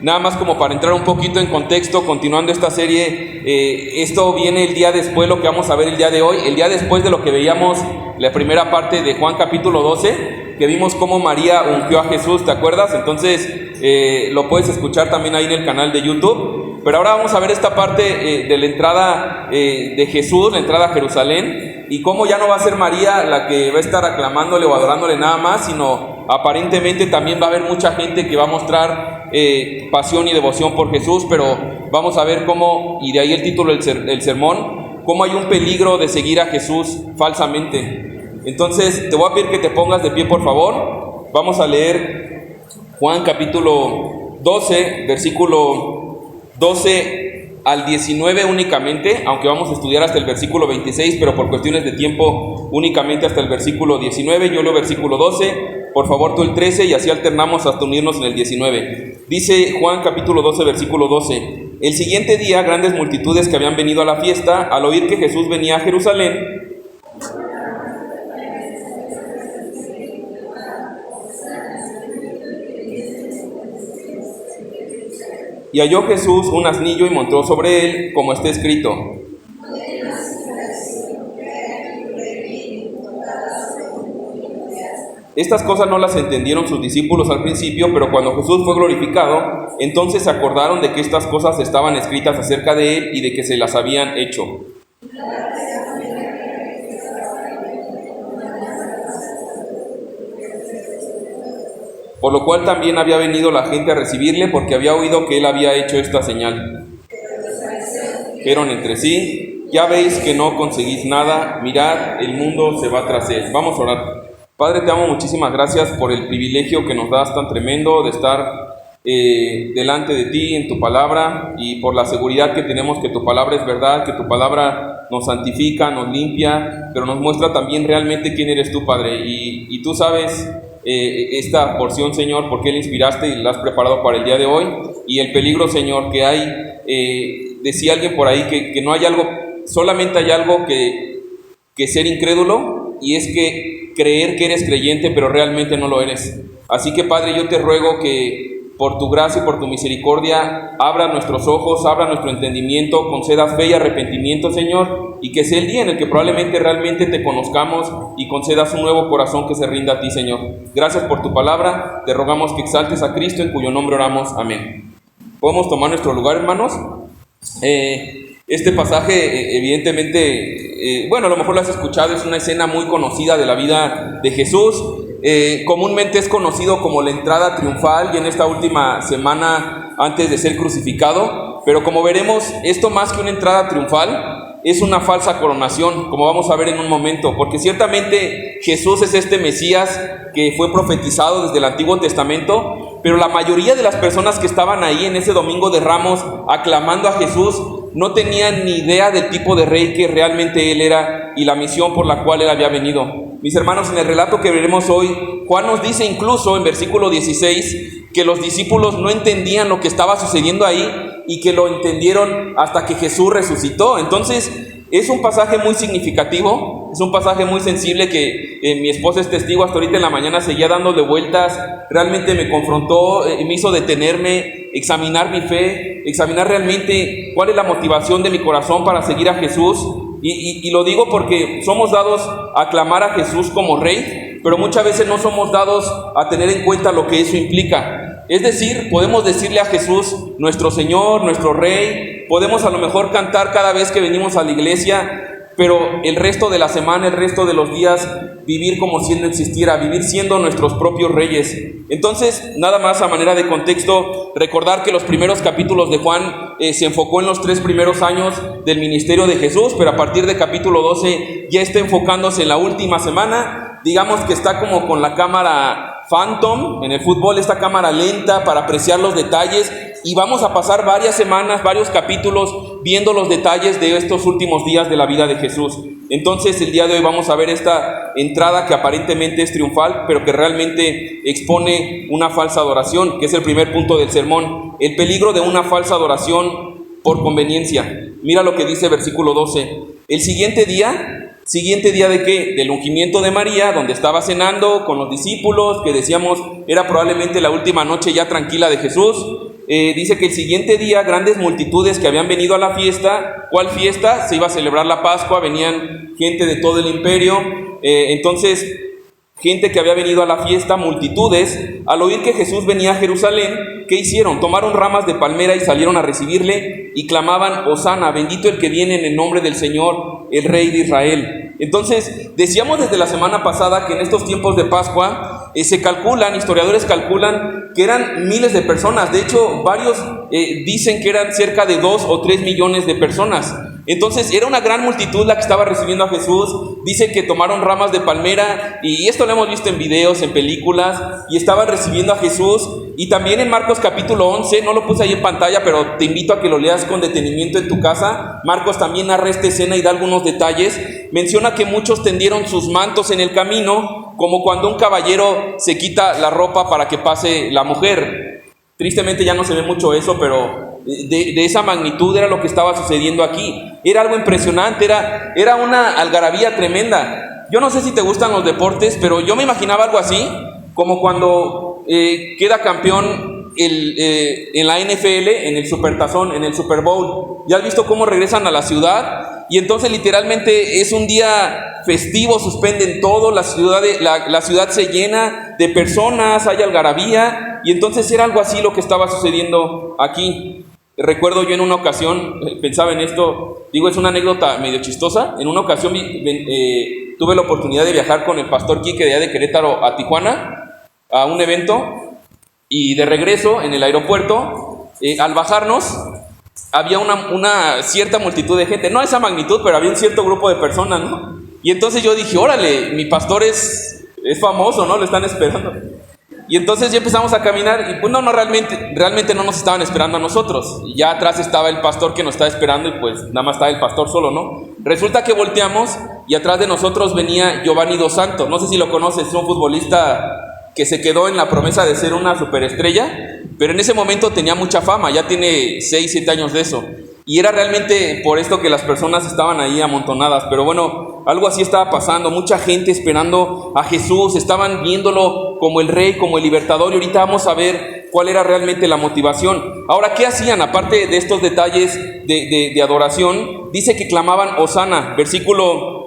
Nada más como para entrar un poquito en contexto, continuando esta serie, esto viene el día después, lo que vamos a ver el día de hoy, el día después de lo que veíamos la primera parte de Juan capítulo 12, que vimos cómo María ungió a Jesús, ¿te acuerdas? Entonces lo puedes escuchar también ahí en el canal de YouTube, pero ahora vamos a ver esta parte de la entrada de Jesús, la entrada a Jerusalén, y cómo ya no va a ser María la que va a estar aclamándole o adorándole nada más, sino aparentemente también va a haber mucha gente que va a mostrar pasión y devoción por Jesús, pero vamos a ver cómo, y de ahí el título del sermón, cómo hay un peligro de seguir a Jesús falsamente. Entonces te voy a pedir que te pongas de pie, por favor. Vamos a leer Juan capítulo 12, versículo 12 al 19 únicamente, aunque vamos a estudiar hasta el versículo 26, pero por cuestiones de tiempo únicamente hasta el versículo 19. Yo leo versículo 12, por favor tú el 13, y así alternamos hasta unirnos en el 19. Dice Juan capítulo 12, versículo 12: El siguiente día, grandes multitudes que habían venido a la fiesta, al oír que Jesús venía a Jerusalén, y halló Jesús un asnillo y montó sobre él, como está escrito. Estas cosas no las entendieron sus discípulos al principio, pero cuando Jesús fue glorificado, entonces se acordaron de que estas cosas estaban escritas acerca de él y de que se las habían hecho. Por lo cual también había venido la gente a recibirle, porque había oído que él había hecho esta señal. Dijeron entre sí: ya veis que no conseguís nada, mirad, el mundo se va tras él. Vamos a orar. Padre, te amo, muchísimas gracias por el privilegio que nos das tan tremendo de estar delante de ti en tu palabra, y por la seguridad que tenemos que tu palabra es verdad, que tu palabra nos santifica, nos limpia, pero nos muestra también realmente quién eres tú, Padre, y tú sabes esta porción, Señor, por qué la inspiraste y la has preparado para el día de hoy, y el peligro, Señor, que hay, decía alguien por ahí que no hay algo, solamente hay algo que ser incrédulo, y es que creer que eres creyente pero realmente no lo eres. Así que, Padre, yo te ruego que por tu gracia y por tu misericordia abra nuestros ojos, abra nuestro entendimiento, concedas fe y arrepentimiento, Señor, y que sea el día en el que probablemente realmente te conozcamos y concedas un nuevo corazón que se rinda a ti, Señor. Gracias por tu palabra, te rogamos que exaltes a Cristo, en cuyo nombre oramos, amén. ¿Podemos tomar nuestro lugar, hermanos? Este pasaje, evidentemente, bueno, a lo mejor lo has escuchado, es una escena muy conocida de la vida de Jesús. Comúnmente es conocido como la entrada triunfal, y en esta última semana antes de ser crucificado, pero como veremos, esto más que una entrada triunfal es una falsa coronación, como vamos a ver en un momento, porque ciertamente Jesús es este Mesías que fue profetizado desde el Antiguo Testamento, pero la mayoría de las personas que estaban ahí en ese Domingo de Ramos aclamando a Jesús no tenían ni idea del tipo de rey que realmente él era y la misión por la cual él había venido. Mis hermanos, en el relato que veremos hoy, Juan nos dice incluso en versículo 16 que los discípulos no entendían lo que estaba sucediendo ahí y que lo entendieron hasta que Jesús resucitó. Entonces, es un pasaje muy significativo, es un pasaje muy sensible que mi esposa es testigo, hasta ahorita en la mañana seguía dándole vueltas, realmente me confrontó, me hizo detenerme, examinar mi fe, examinar realmente cuál es la motivación de mi corazón para seguir a Jesús. Y lo digo porque somos dados a aclamar a Jesús como Rey, pero muchas veces no somos dados a tener en cuenta lo que eso implica. Es decir, podemos decirle a Jesús nuestro Señor, nuestro Rey, podemos a lo mejor cantar cada vez que venimos a la iglesia, pero el resto de la semana, el resto de los días, vivir como si Él no existiera, vivir siendo nuestros propios reyes. Entonces, nada más a manera de contexto, recordar que los primeros capítulos de Juan se enfocó en los 3 primeros años del ministerio de Jesús, pero a partir de capítulo 12 ya está enfocándose en la última semana. Digamos que está como con la cámara Phantom en el fútbol, esta cámara lenta para apreciar los detalles, y vamos a pasar varias semanas, varios capítulos viendo los detalles de estos últimos días de la vida de Jesús. Entonces el día de hoy vamos a ver esta entrada que aparentemente es triunfal, pero que realmente expone una falsa adoración, que es el primer punto del sermón, el peligro de una falsa adoración por conveniencia. Mira lo que dice versículo 12. El siguiente día ¿de qué? Del ungimiento de María, donde estaba cenando con los discípulos, que decíamos era probablemente la última noche ya tranquila de Jesús. dice que el siguiente día grandes multitudes que habían venido a la fiesta. ¿Cuál fiesta? Se iba a celebrar la Pascua, venían gente de todo el imperio. Entonces, gente que había venido a la fiesta, multitudes, al oír que Jesús venía a Jerusalén, ¿qué hicieron? Tomaron ramas de palmera y salieron a recibirle y clamaban: Hosana, bendito el que viene en el nombre del Señor, el Rey de Israel. Entonces, decíamos desde la semana pasada que en estos tiempos de Pascua se calculan, historiadores calculan que eran miles de personas. De hecho, varios dicen que eran cerca de 2 o 3 millones de personas. Entonces era una gran multitud la que estaba recibiendo a Jesús. Dicen que tomaron ramas de palmera, y esto lo hemos visto en videos, en películas, y estaban recibiendo a Jesús. Y también en Marcos capítulo 11, no lo puse ahí en pantalla, pero te invito a que lo leas con detenimiento en tu casa. Marcos también narra esta escena y da algunos detalles. Menciona que muchos tendieron sus mantos en el camino, como cuando un caballero se quita la ropa para que pase la mujer. Tristemente ya no se ve mucho eso, pero de esa magnitud era lo que estaba sucediendo aquí. Era algo impresionante, era una algarabía tremenda. Yo no sé si te gustan los deportes, pero yo me imaginaba algo así, como cuando queda campeón en la NFL, en el Supertazón, en el Super Bowl. ¿Ya has visto cómo regresan a la ciudad? Y entonces literalmente es un día festivo, suspenden todo, la ciudad se llena de personas, hay algarabía, y entonces era algo así lo que estaba sucediendo aquí. Recuerdo yo en una ocasión, pensaba en esto, digo, es una anécdota medio chistosa. En una ocasión tuve la oportunidad de viajar con el pastor Quique de allá de Querétaro a Tijuana, a un evento, y de regreso en el aeropuerto, al bajarnos, había una cierta multitud de gente, no a esa magnitud, pero había un cierto grupo de personas, ¿no? Y entonces yo dije, órale, mi pastor es famoso, ¿no? Lo están esperando. Y entonces ya empezamos a caminar, y pues no, realmente no nos estaban esperando a nosotros. Y ya atrás estaba el pastor que nos estaba esperando, y pues nada más estaba el pastor solo, ¿no? Resulta que volteamos y atrás de nosotros venía Giovanni Dos Santos. No sé si lo conoces, es un futbolista que se quedó en la promesa de ser una superestrella, pero en ese momento tenía mucha fama, ya tiene 6, 7 años de eso. Y era realmente por esto que las personas estaban ahí amontonadas. Pero bueno, algo así estaba pasando, mucha gente esperando a Jesús, estaban viéndolo como el Rey, como el Libertador, y ahorita vamos a ver cuál era realmente la motivación. Ahora, ¿qué hacían? Aparte de estos detalles de adoración, dice que clamaban Hosana, versículo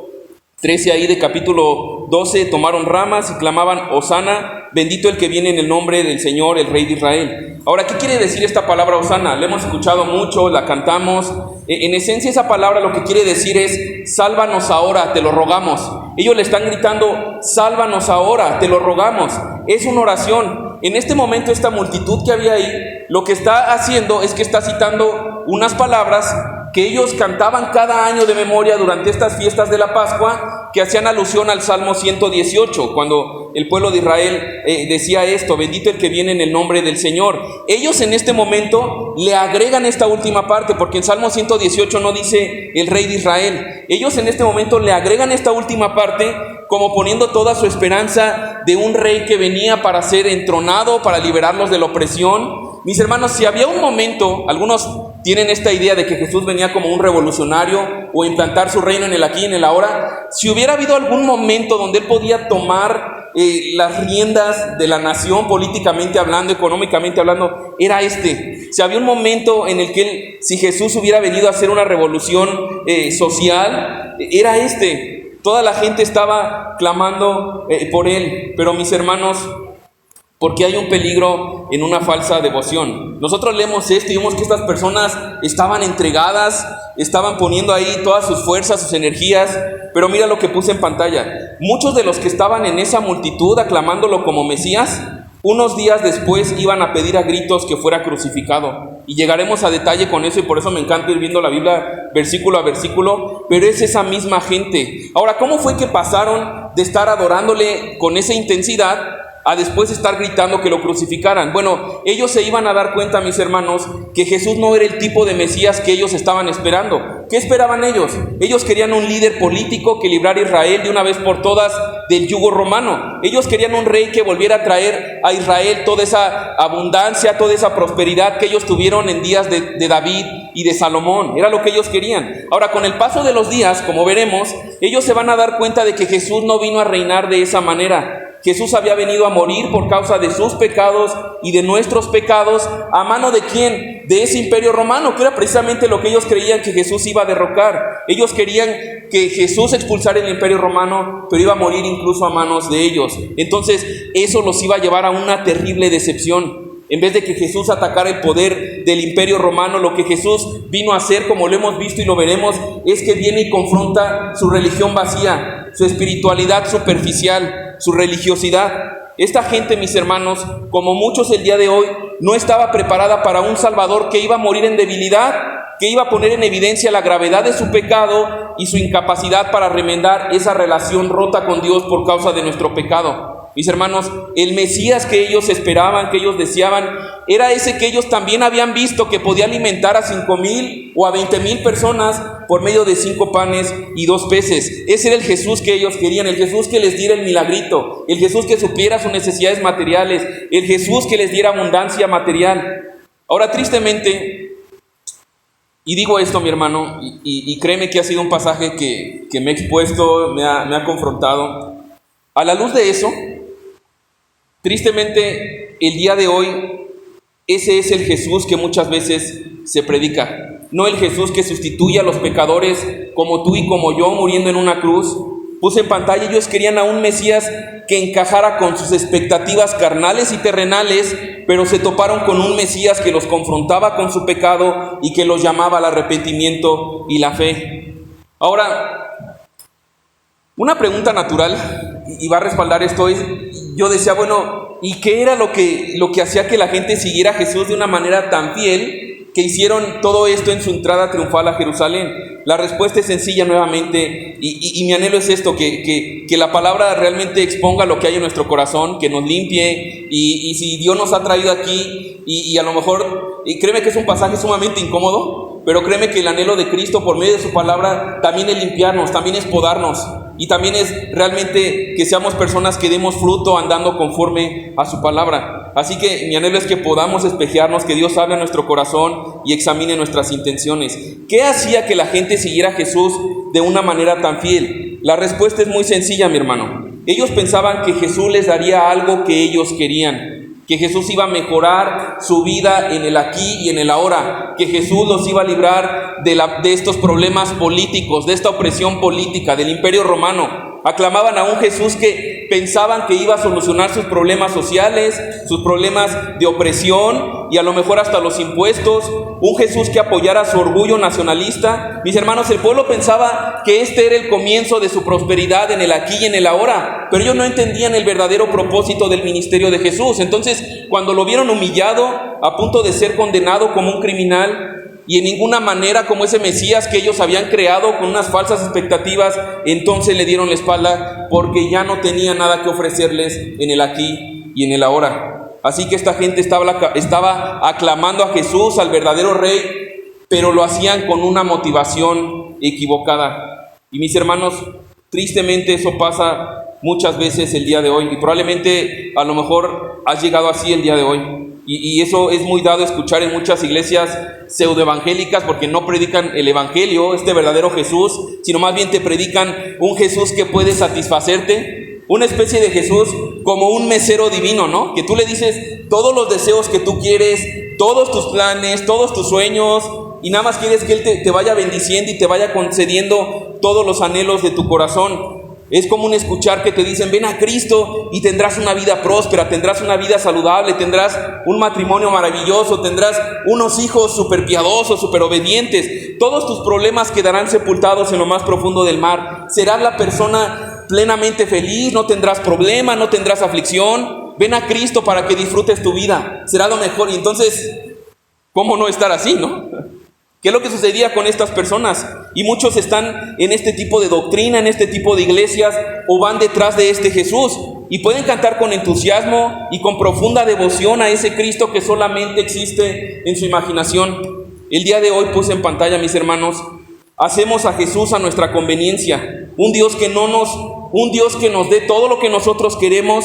13 ahí de capítulo 12, tomaron ramas y clamaban Hosana, bendito el que viene en el nombre del Señor, el Rey de Israel. Ahora, ¿qué quiere decir esta palabra Hosana? La hemos escuchado mucho, la cantamos. En esencia, esa palabra lo que quiere decir es: sálvanos ahora, te lo rogamos. Ellos le están gritando: sálvanos ahora, te lo rogamos. Es una oración. En este momento, esta multitud que había ahí, lo que está haciendo es que está citando unas palabras que ellos cantaban cada año de memoria durante estas fiestas de la Pascua, que hacían alusión al Salmo 118, cuando el pueblo de Israel decía esto: bendito el que viene en el nombre del Señor. Ellos en este momento le agregan esta última parte, porque en Salmo 118 no dice el Rey de Israel. Ellos en este momento le agregan esta última parte, como poniendo toda su esperanza de un rey que venía para ser entronado, para liberarlos de la opresión. Mis hermanos, si había un momento, algunos tienen esta idea de que Jesús venía como un revolucionario o implantar su reino en el aquí y en el ahora. Si hubiera habido algún momento donde él podía tomar las riendas de la nación, políticamente hablando, económicamente hablando, era este. Si había un momento en el que si Jesús hubiera venido a hacer una revolución social, era este. Toda la gente estaba clamando por él. Pero mis hermanos, porque hay un peligro en una falsa devoción. Nosotros leemos esto y vemos que estas personas estaban entregadas, estaban poniendo ahí todas sus fuerzas, sus energías, pero mira lo que puse en pantalla. Muchos de los que estaban en esa multitud aclamándolo como Mesías, unos días después iban a pedir a gritos que fuera crucificado. Y llegaremos a detalle con eso, y por eso me encanta ir viendo la Biblia versículo a versículo, pero es esa misma gente. Ahora, ¿cómo fue que pasaron de estar adorándole con esa intensidad a después estar gritando que lo crucificaran? Bueno, ellos se iban a dar cuenta, mis hermanos, que Jesús no era el tipo de Mesías que ellos estaban esperando. ¿Qué esperaban ellos? Ellos querían un líder político que librara a Israel de una vez por todas del yugo romano. Ellos querían un rey que volviera a traer a Israel toda esa abundancia, toda esa prosperidad que ellos tuvieron en días de David y de Salomón. Era lo que ellos querían. Ahora, con el paso de los días, como veremos, ellos se van a dar cuenta de que Jesús no vino a reinar de esa manera. Jesús había venido a morir por causa de sus pecados y de nuestros pecados. ¿A mano de quién? De ese imperio romano, que era precisamente lo que ellos creían que Jesús iba a derrocar. Ellos querían que Jesús expulsara el imperio romano, pero iba a morir incluso a manos de ellos. Entonces eso los iba a llevar a una terrible decepción. En vez de que Jesús atacara el poder del imperio romano, lo que Jesús vino a hacer, como lo hemos visto y lo veremos, es que viene y confronta su religión vacía, su espiritualidad superficial, su religiosidad. Esta gente, mis hermanos, como muchos el día de hoy, no estaba preparada para un Salvador que iba a morir en debilidad, que iba a poner en evidencia la gravedad de su pecado y su incapacidad para remendar esa relación rota con Dios por causa de nuestro pecado. Mis hermanos, el Mesías que ellos esperaban, que ellos deseaban, era ese que ellos también habían visto que podía alimentar a 5,000 o a 20,000 personas por medio de 5 panes y 2 peces. Ese era el Jesús que ellos querían, el Jesús que les diera el milagrito, el Jesús que supliera sus necesidades materiales, el Jesús que les diera abundancia material. Ahora, tristemente, y digo esto, mi hermano, y créeme que ha sido un pasaje que me ha expuesto, me ha confrontado. A la luz de eso, tristemente, el día de hoy, ese es el Jesús que muchas veces se predica. No el Jesús que sustituye a los pecadores como tú y como yo muriendo en una cruz. Puse en pantalla, ellos querían a un Mesías que encajara con sus expectativas carnales y terrenales, pero se toparon con un Mesías que los confrontaba con su pecado y que los llamaba al arrepentimiento y la fe. Ahora, una pregunta natural, y va a respaldar esto, es, yo decía, bueno, ¿y qué era lo que hacía que la gente siguiera a Jesús de una manera tan fiel que hicieron todo esto en su entrada triunfal a Jerusalén? La respuesta es sencilla nuevamente, y mi anhelo es esto, que la palabra realmente exponga lo que hay en nuestro corazón, que nos limpie, y si Dios nos ha traído aquí, y a lo mejor, y créeme que es un pasaje sumamente incómodo, pero créeme que el anhelo de Cristo por medio de su palabra también es limpiarnos, también es podarnos, y también es realmente que seamos personas que demos fruto andando conforme a su palabra. Así que mi anhelo es que podamos espejearnos, que Dios hable a nuestro corazón y examine nuestras intenciones. ¿Qué hacía que la gente siguiera a Jesús de una manera tan fiel? La respuesta es muy sencilla, mi hermano. Ellos pensaban que Jesús les daría algo que ellos querían, que Jesús iba a mejorar su vida en el aquí y en el ahora, que Jesús los iba a librar de estos problemas políticos, de esta opresión política, del imperio romano. Aclamaban a un Jesús que pensaban que iba a solucionar sus problemas sociales, sus problemas de opresión y a lo mejor hasta los impuestos. Un Jesús que apoyara su orgullo nacionalista. Mis hermanos, el pueblo pensaba que este era el comienzo de su prosperidad en el aquí y en el ahora, pero ellos no entendían el verdadero propósito del ministerio de Jesús. Entonces, cuando lo vieron humillado, a punto de ser condenado como un criminal, y en ninguna manera como ese Mesías que ellos habían creado con unas falsas expectativas, entonces le dieron la espalda porque ya no tenía nada que ofrecerles en el aquí y en el ahora. Así que esta gente estaba aclamando a Jesús, al verdadero Rey, pero lo hacían con una motivación equivocada. Y mis hermanos, tristemente eso pasa muchas veces el día de hoy, y probablemente a lo mejor has llegado así el día de hoy. Y eso es muy dado escuchar en muchas iglesias pseudoevangélicas, porque no predican el evangelio, este verdadero Jesús, sino más bien te predican un Jesús que puede satisfacerte, una especie de Jesús como un mesero divino, ¿no? Que tú le dices todos los deseos que tú quieres, todos tus planes, todos tus sueños, y nada más quieres que Él te vaya bendiciendo y te vaya concediendo todos los anhelos de tu corazón. Es común escuchar que te dicen, ven a Cristo y tendrás una vida próspera, tendrás una vida saludable, tendrás un matrimonio maravilloso, tendrás unos hijos súper piadosos, súper obedientes. Todos tus problemas quedarán sepultados en lo más profundo del mar. Serás la persona plenamente feliz, no tendrás problema, no tendrás aflicción. Ven a Cristo para que disfrutes tu vida, será lo mejor. Y entonces, ¿cómo no estar así, no? ¿Qué es lo que sucedía con estas personas? Y muchos están en este tipo de doctrina, en este tipo de iglesias, o van detrás de este Jesús, y pueden cantar con entusiasmo y con profunda devoción a ese Cristo que solamente existe en su imaginación. El día de hoy puse en pantalla, mis hermanos, hacemos a Jesús a nuestra conveniencia, un Dios que nos dé todo lo que nosotros queremos,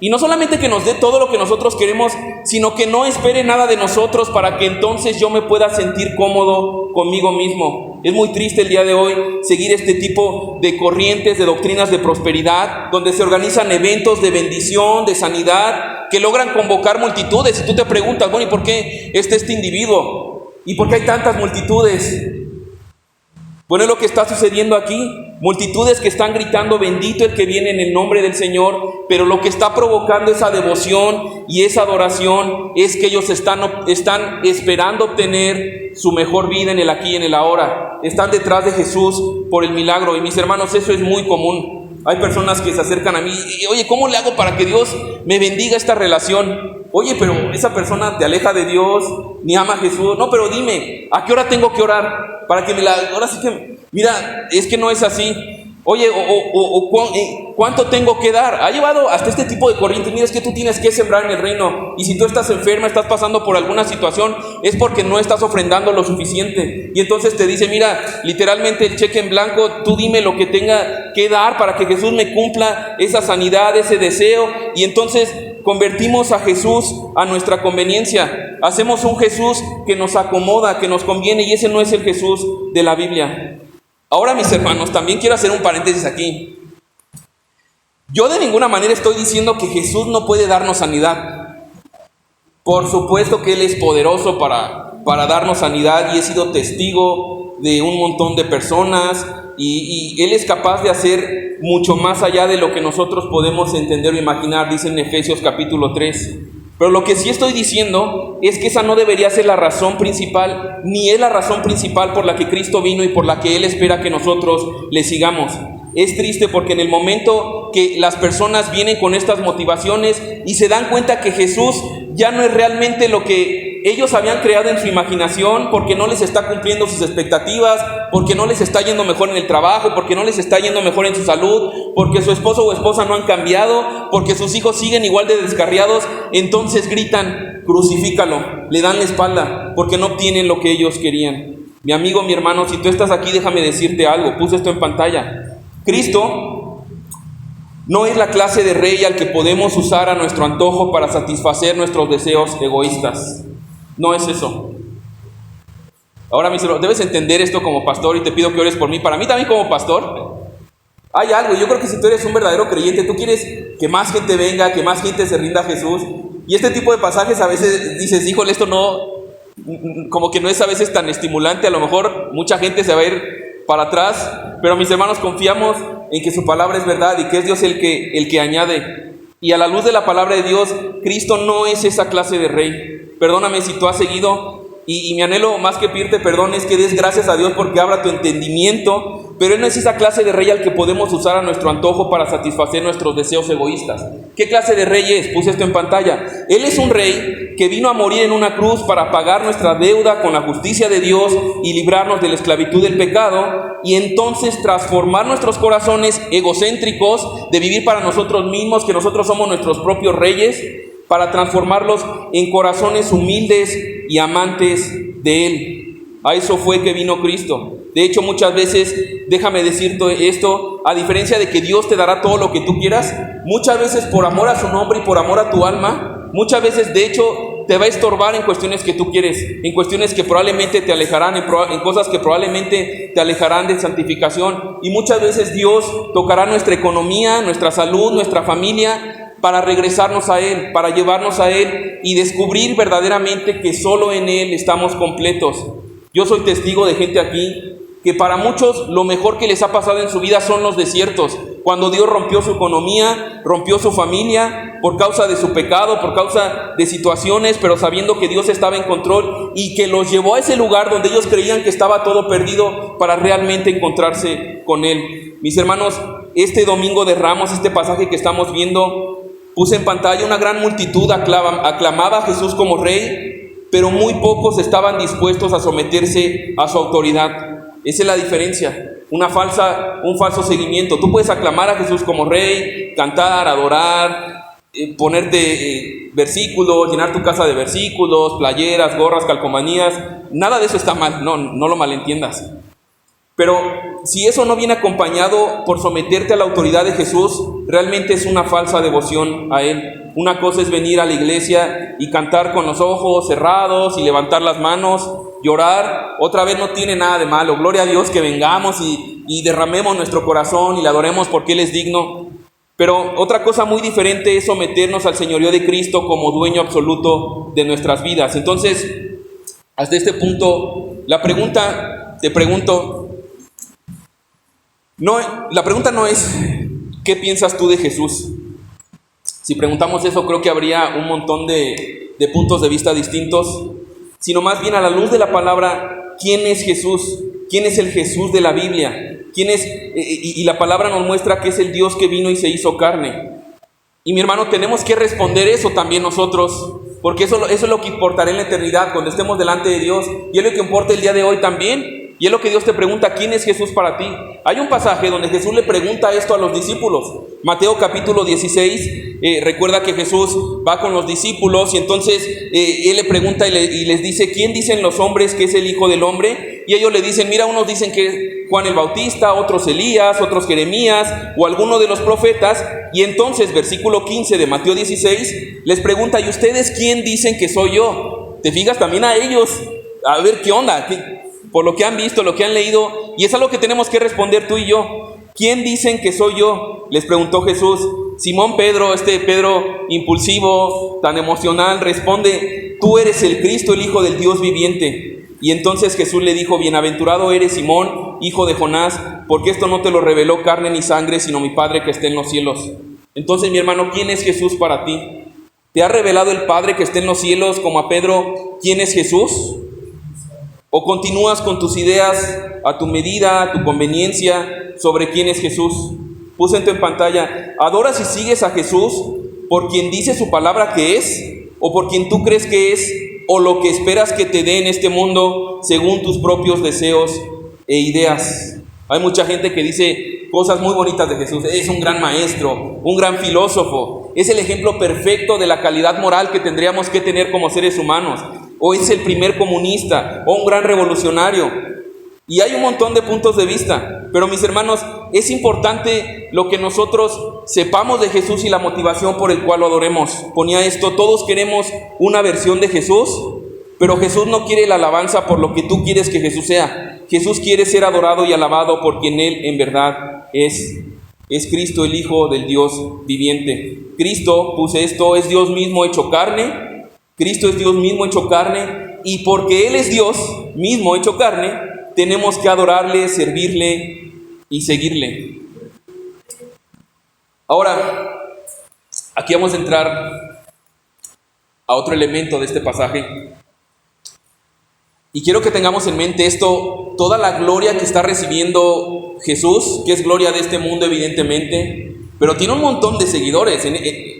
Y no solamente que nos dé todo lo que nosotros queremos, sino que no espere nada de nosotros para que entonces yo me pueda sentir cómodo conmigo mismo. Es muy triste el día de hoy seguir este tipo de corrientes, de doctrinas de prosperidad, donde se organizan eventos de bendición, de sanidad, que logran convocar multitudes. Y tú te preguntas, bueno, ¿y por qué este individuo? ¿Y por qué hay tantas multitudes? Bueno, es lo que está sucediendo aquí. Multitudes que están gritando bendito el que viene en el nombre del Señor, pero lo que está provocando esa devoción y esa adoración es que ellos están esperando obtener su mejor vida en el aquí y en el ahora. Están detrás de Jesús por el milagro. Y mis hermanos, eso es muy común. Hay personas que se acercan a mí y, oye, ¿cómo le hago para que Dios me bendiga esta relación? Oye, pero esa persona te aleja de Dios, ni ama a Jesús. No, pero dime, ¿a qué hora tengo que orar? Para que ahora sí que, mira, es que no es así. Oye, ¿cuánto tengo que dar? Ha llevado hasta este tipo de corriente. Mira, es que tú tienes que sembrar en el reino. Y si tú estás enferma, estás pasando por alguna situación, es porque no estás ofrendando lo suficiente. Y entonces te dice, mira, literalmente el cheque en blanco, tú dime lo que tenga que dar para que Jesús me cumpla esa sanidad, ese deseo. Y entonces convertimos a Jesús a nuestra conveniencia. Hacemos un Jesús que nos acomoda, que nos conviene, y ese no es el Jesús de la Biblia. Ahora, mis hermanos, también quiero hacer un paréntesis aquí. Yo de ninguna manera estoy diciendo que Jesús no puede darnos sanidad. Por supuesto que Él es poderoso para darnos sanidad, y he sido testigo de un montón de personas, y Él es capaz de hacer mucho más allá de lo que nosotros podemos entender o imaginar, dice en Efesios capítulo 3. Pero lo que sí estoy diciendo es que esa no debería ser la razón principal, ni es la razón principal por la que Cristo vino y por la que Él espera que nosotros le sigamos. Es triste porque en el momento que las personas vienen con estas motivaciones y se dan cuenta que Jesús ya no es realmente lo que ellos habían creado en su imaginación, porque no les está cumpliendo sus expectativas, porque no les está yendo mejor en el trabajo, porque no les está yendo mejor en su salud, porque su esposo o esposa no han cambiado, porque sus hijos siguen igual de descarriados, entonces gritan, crucifícalo, le dan la espalda, porque no obtienen lo que ellos querían. Mi amigo, mi hermano, si tú estás aquí, déjame decirte algo, puse esto en pantalla. Cristo no es la clase de rey al que podemos usar a nuestro antojo para satisfacer nuestros deseos egoístas. No es eso. Ahora, mis hermanos, debes entender esto como pastor, y te pido que ores por mí. Para mí también como pastor hay algo. Yo creo que si tú eres un verdadero creyente, tú quieres que más gente venga, que más gente se rinda a Jesús. Y este tipo de pasajes a veces dices, híjole, esto no, como que no es a veces tan estimulante. A lo mejor mucha gente se va a ir para atrás, pero mis hermanos, confiamos en que su palabra es verdad y que es Dios el que añade. Y a la luz de la palabra de Dios, Cristo no es esa clase de rey. Perdóname si tú has seguido, y mi anhelo más que pedirte perdón es que des gracias a Dios porque abra tu entendimiento, pero Él no es esa clase de rey al que podemos usar a nuestro antojo para satisfacer nuestros deseos egoístas. ¿Qué clase de rey es? Puse esto en pantalla. Él es un rey que vino a morir en una cruz para pagar nuestra deuda con la justicia de Dios y librarnos de la esclavitud del pecado, y entonces transformar nuestros corazones egocéntricos de vivir para nosotros mismos, que nosotros somos nuestros propios reyes, para transformarlos en corazones humildes y amantes de Él. A eso fue que vino Cristo. De hecho, muchas veces, déjame decirte esto, a diferencia de que Dios te dará todo lo que tú quieras, muchas veces por amor a su nombre y por amor a tu alma, muchas veces de hecho te va a estorbar en cuestiones que tú quieres, en cuestiones que probablemente te alejarán, en cosas que probablemente te alejarán de santificación. Y muchas veces Dios tocará nuestra economía, nuestra salud, nuestra familia, para regresarnos a Él, para llevarnos a Él y descubrir verdaderamente que solo en Él estamos completos. Yo soy testigo de gente aquí que para muchos lo mejor que les ha pasado en su vida son los desiertos, cuando Dios rompió su economía, rompió su familia, por causa de su pecado, por causa de situaciones, pero sabiendo que Dios estaba en control y que los llevó a ese lugar donde ellos creían que estaba todo perdido para realmente encontrarse con Él. Mis hermanos, este domingo de Ramos, este pasaje que estamos viendo, puse en pantalla, una gran multitud aclamaba a Jesús como rey, pero muy pocos estaban dispuestos a someterse a su autoridad. Esa es la diferencia, un falso seguimiento. Tú puedes aclamar a Jesús como rey, cantar, adorar, ponerte versículos, llenar tu casa de versículos, playeras, gorras, calcomanías. Nada de eso está mal, no lo malentiendas. Pero si eso no viene acompañado por someterte a la autoridad de Jesús, realmente es una falsa devoción a Él. Una cosa es venir a la iglesia y cantar con los ojos cerrados y levantar las manos, llorar. Otra vez no tiene nada de malo. Gloria a Dios que vengamos y derramemos nuestro corazón y le adoremos porque Él es digno. Pero otra cosa muy diferente es someternos al señorío de Cristo como dueño absoluto de nuestras vidas. Entonces, hasta este punto, la pregunta no es ¿qué piensas tú de Jesús? Si preguntamos eso, creo que habría un montón de puntos de vista distintos, sino más bien a la luz de la palabra, ¿quién es Jesús? ¿Quién es el Jesús de la Biblia? ¿Quién es? Y la palabra nos muestra que es el Dios que vino y se hizo carne. Y mi hermano, tenemos que responder eso también nosotros, porque eso es lo que importará en la eternidad, cuando estemos delante de Dios, y es lo que importa el día de hoy también. Y es lo que Dios te pregunta, ¿quién es Jesús para ti? Hay un pasaje donde Jesús le pregunta esto a los discípulos. Mateo capítulo 16, recuerda que Jesús va con los discípulos y entonces Él le pregunta y les dice, ¿quién dicen los hombres que es el Hijo del Hombre? Y ellos le dicen, mira, unos dicen que es Juan el Bautista, otros Elías, otros Jeremías o alguno de los profetas. Y entonces, versículo 15 de Mateo 16, les pregunta, ¿y ustedes quién dicen que soy yo? Te fijas también a ellos, a ver qué onda, por lo que han visto, lo que han leído, y es algo que tenemos que responder tú y yo. ¿Quién dicen que soy yo? Les preguntó Jesús. Simón Pedro, Pedro impulsivo, tan emocional, responde, tú eres el Cristo, el Hijo del Dios viviente. Y entonces Jesús le dijo, bienaventurado eres Simón, hijo de Jonás, porque esto no te lo reveló carne ni sangre, sino mi Padre que está en los cielos. Entonces, mi hermano, ¿quién es Jesús para ti? ¿Te ha revelado el Padre que está en los cielos como a Pedro quién es Jesús? ¿O continúas con tus ideas a tu medida, a tu conveniencia sobre quién es Jesús? Puse en pantalla, ¿adoras y sigues a Jesús por quien dice su palabra que es? ¿O por quien tú crees que es? ¿O lo que esperas que te dé en este mundo según tus propios deseos e ideas? Hay mucha gente que dice cosas muy bonitas de Jesús. Es un gran maestro, un gran filósofo. Es el ejemplo perfecto de la calidad moral que tendríamos que tener como seres humanos. O es el primer comunista, o un gran revolucionario. Y hay un montón de puntos de vista. Pero mis hermanos, es importante lo que nosotros sepamos de Jesús y la motivación por el cual lo adoremos. Ponía esto, todos queremos una versión de Jesús, pero Jesús no quiere la alabanza por lo que tú quieres que Jesús sea. Jesús quiere ser adorado y alabado por quien Él en verdad es. Es Cristo, el Hijo del Dios viviente. Cristo, puse esto, es Dios mismo hecho carne. Cristo es Dios mismo hecho carne, y porque Él es Dios mismo hecho carne, tenemos que adorarle, servirle y seguirle. Ahora, aquí vamos a entrar a otro elemento de este pasaje. Y quiero que tengamos en mente esto, toda la gloria que está recibiendo Jesús, que es gloria de este mundo evidentemente, pero tiene un montón de seguidores.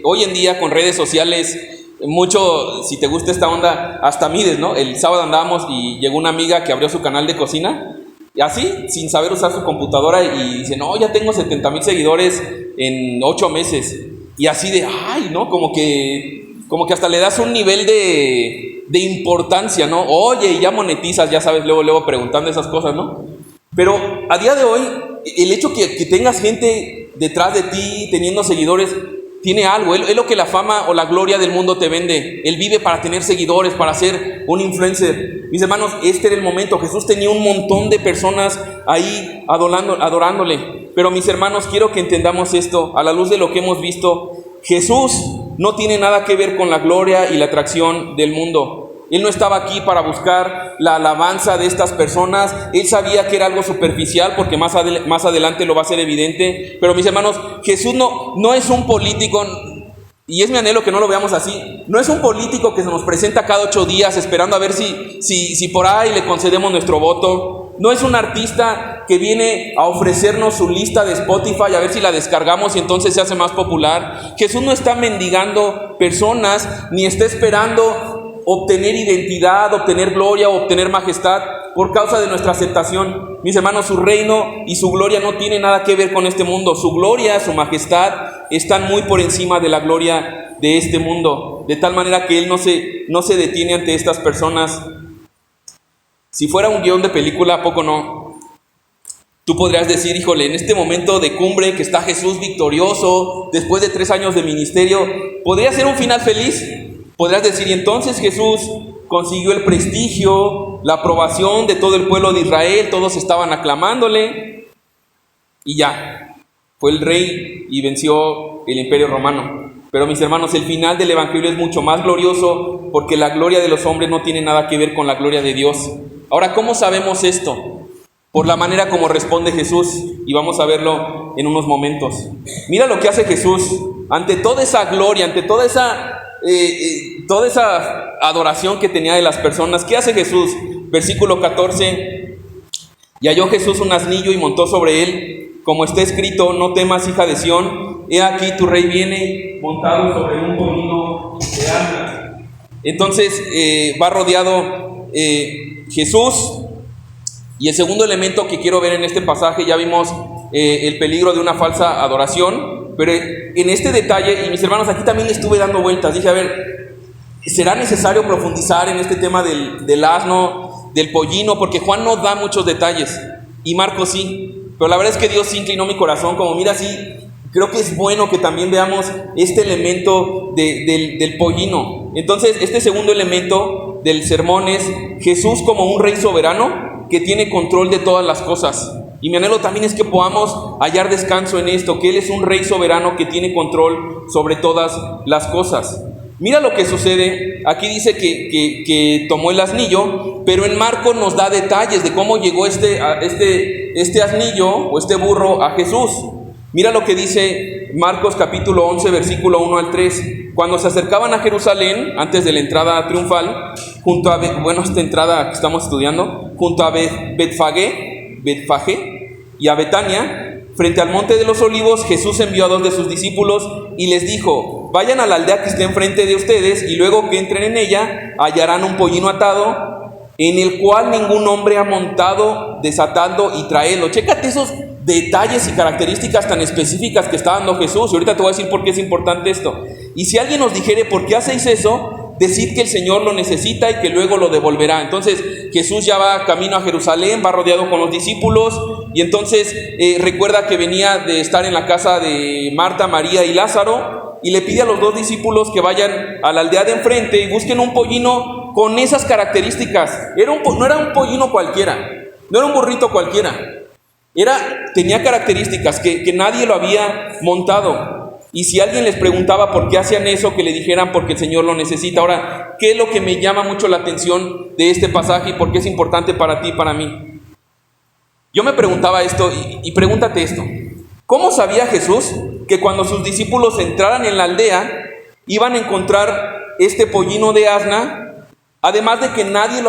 Hoy en día con redes sociales, mucho, si te gusta esta onda, hasta mides, ¿no? El sábado andábamos y llegó una amiga que abrió su canal de cocina, y así, sin saber usar su computadora, y dice, no, ya tengo 70,000 seguidores en 8 meses. Y así de, ay, ¿no? Como que hasta le das un nivel de importancia, ¿no? Oye, y ya monetizas, ya sabes, luego preguntando esas cosas, ¿no? Pero a día de hoy, el hecho que tengas gente detrás de ti, teniendo seguidores, tiene algo, es lo que la fama o la gloria del mundo te vende. Él vive para tener seguidores, para ser un influencer. Mis hermanos, este era el momento. Jesús tenía un montón de personas ahí adorándole. Pero mis hermanos, quiero que entendamos esto, a la luz de lo que hemos visto. Jesús no tiene nada que ver con la gloria y la atracción del mundo. Él no estaba aquí para buscar la alabanza de estas personas. Él sabía que era algo superficial, porque más adelante lo va a ser evidente. Pero mis hermanos, Jesús no es un político, y es mi anhelo que no lo veamos así. No es un político que se nos presenta cada 8 días esperando a ver si por ahí le concedemos nuestro voto. No es un artista que viene a ofrecernos su lista de Spotify a ver si la descargamos y entonces se hace más popular. Jesús no está mendigando personas, ni está esperando obtener identidad, obtener gloria o obtener majestad por causa de nuestra aceptación. Mis hermanos, su reino y su gloria no tiene nada que ver con este mundo. Su gloria, su majestad están muy por encima de la gloria de este mundo, de tal manera que Él no se detiene ante estas personas. Si fuera un guión de película, ¿a poco no? Tú podrías decir, híjole, en este momento de cumbre que está Jesús victorioso, después de 3 años de ministerio, ¿podría ser un final feliz? Podrías decir, y entonces Jesús consiguió el prestigio, la aprobación de todo el pueblo de Israel, todos estaban aclamándole, y ya, fue el rey y venció el imperio romano. Pero mis hermanos, el final del evangelio es mucho más glorioso, porque la gloria de los hombres no tiene nada que ver con la gloria de Dios. Ahora, ¿cómo sabemos esto? Por la manera como responde Jesús, y vamos a verlo en unos momentos. Mira lo que hace Jesús ante toda esa gloria, ante toda esa adoración que tenía de las personas. ¿Qué hace Jesús? Versículo 14: y halló Jesús un asnillo y montó sobre él, como está escrito: no temas, hija de Sión, he aquí tu rey viene montado sobre un pollino de asna. Entonces va rodeado Jesús. Y el segundo elemento que quiero ver en este pasaje, ya vimos el peligro de una falsa adoración, pero en este detalle, y mis hermanos, aquí también le estuve dando vueltas. Dije, a ver, ¿será necesario profundizar en este tema del asno, del pollino? Porque Juan no da muchos detalles, y Marcos sí, pero la verdad es que Dios sí inclinó mi corazón, como mira, sí, creo que es bueno que también veamos este elemento del pollino. Entonces, este segundo elemento del sermón es Jesús como un rey soberano que tiene control de todas las cosas. Y mi anhelo también es que podamos hallar descanso en esto, que Él es un rey soberano que tiene control sobre todas las cosas. Mira lo que sucede. Aquí dice que tomó el asnillo, pero en Marcos nos da detalles de cómo llegó este asnillo o este burro a Jesús. Mira lo que dice Marcos capítulo 11, versículo 1 al 3. Cuando se acercaban a Jerusalén, antes de la entrada triunfal, junto a esta entrada que estamos estudiando, junto a Betfagé y a Betania, frente al monte de los olivos, Jesús envió a 2 de sus discípulos y les dijo: vayan a la aldea que está enfrente de ustedes, y luego que entren en ella, hallarán un pollino atado, en el cual ningún hombre ha montado, desatadlo y traedlo. Chécate esos detalles y características tan específicas que está dando Jesús, y ahorita te voy a decir por qué es importante esto. Y si alguien nos dijere: ¿por qué hacéis eso?, decid que el Señor lo necesita y que luego lo devolverá. Entonces Jesús ya va camino a Jerusalén, va rodeado con los discípulos, y entonces recuerda que venía de estar en la casa de Marta, María y Lázaro, y le pide a los 2 discípulos que vayan a la aldea de enfrente y busquen un pollino con esas características. No era un pollino cualquiera, no era un burrito cualquiera, tenía características que nadie lo había montado. Y si alguien les preguntaba por qué hacían eso, que le dijeran: porque el Señor lo necesita. Ahora, ¿qué es lo que me llama mucho la atención de este pasaje y por qué es importante para ti y para mí? Yo me preguntaba esto, y pregúntate esto: ¿cómo sabía Jesús que cuando sus discípulos entraran en la aldea iban a encontrar este pollino de asna? Además de que nadie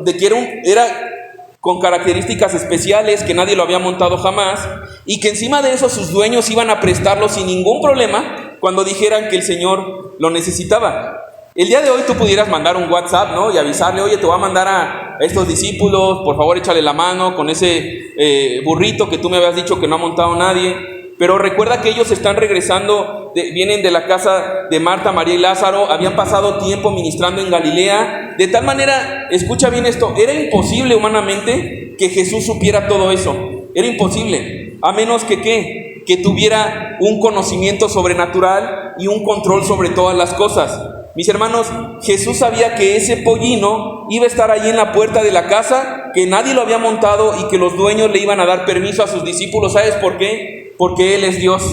de que era con características especiales, que nadie lo había montado jamás, y que encima de eso sus dueños iban a prestarlo sin ningún problema cuando dijeran que el Señor lo necesitaba. El día de hoy tú pudieras mandar un WhatsApp, ¿no?, y avisarle: oye, te voy a mandar a estos discípulos, por favor échale la mano con ese burrito que tú me habías dicho que no ha montado nadie. Pero recuerda que ellos están regresando, vienen de la casa de Marta, María y Lázaro, habían pasado tiempo ministrando en Galilea, de tal manera, escucha bien esto, era imposible humanamente que Jesús supiera todo eso, era imposible, a menos que tuviera un conocimiento sobrenatural y un control sobre todas las cosas. Mis hermanos, Jesús sabía que ese pollino iba a estar allí en la puerta de la casa, que nadie lo había montado y que los dueños le iban a dar permiso a sus discípulos. ¿Sabes por qué? Porque Él es Dios,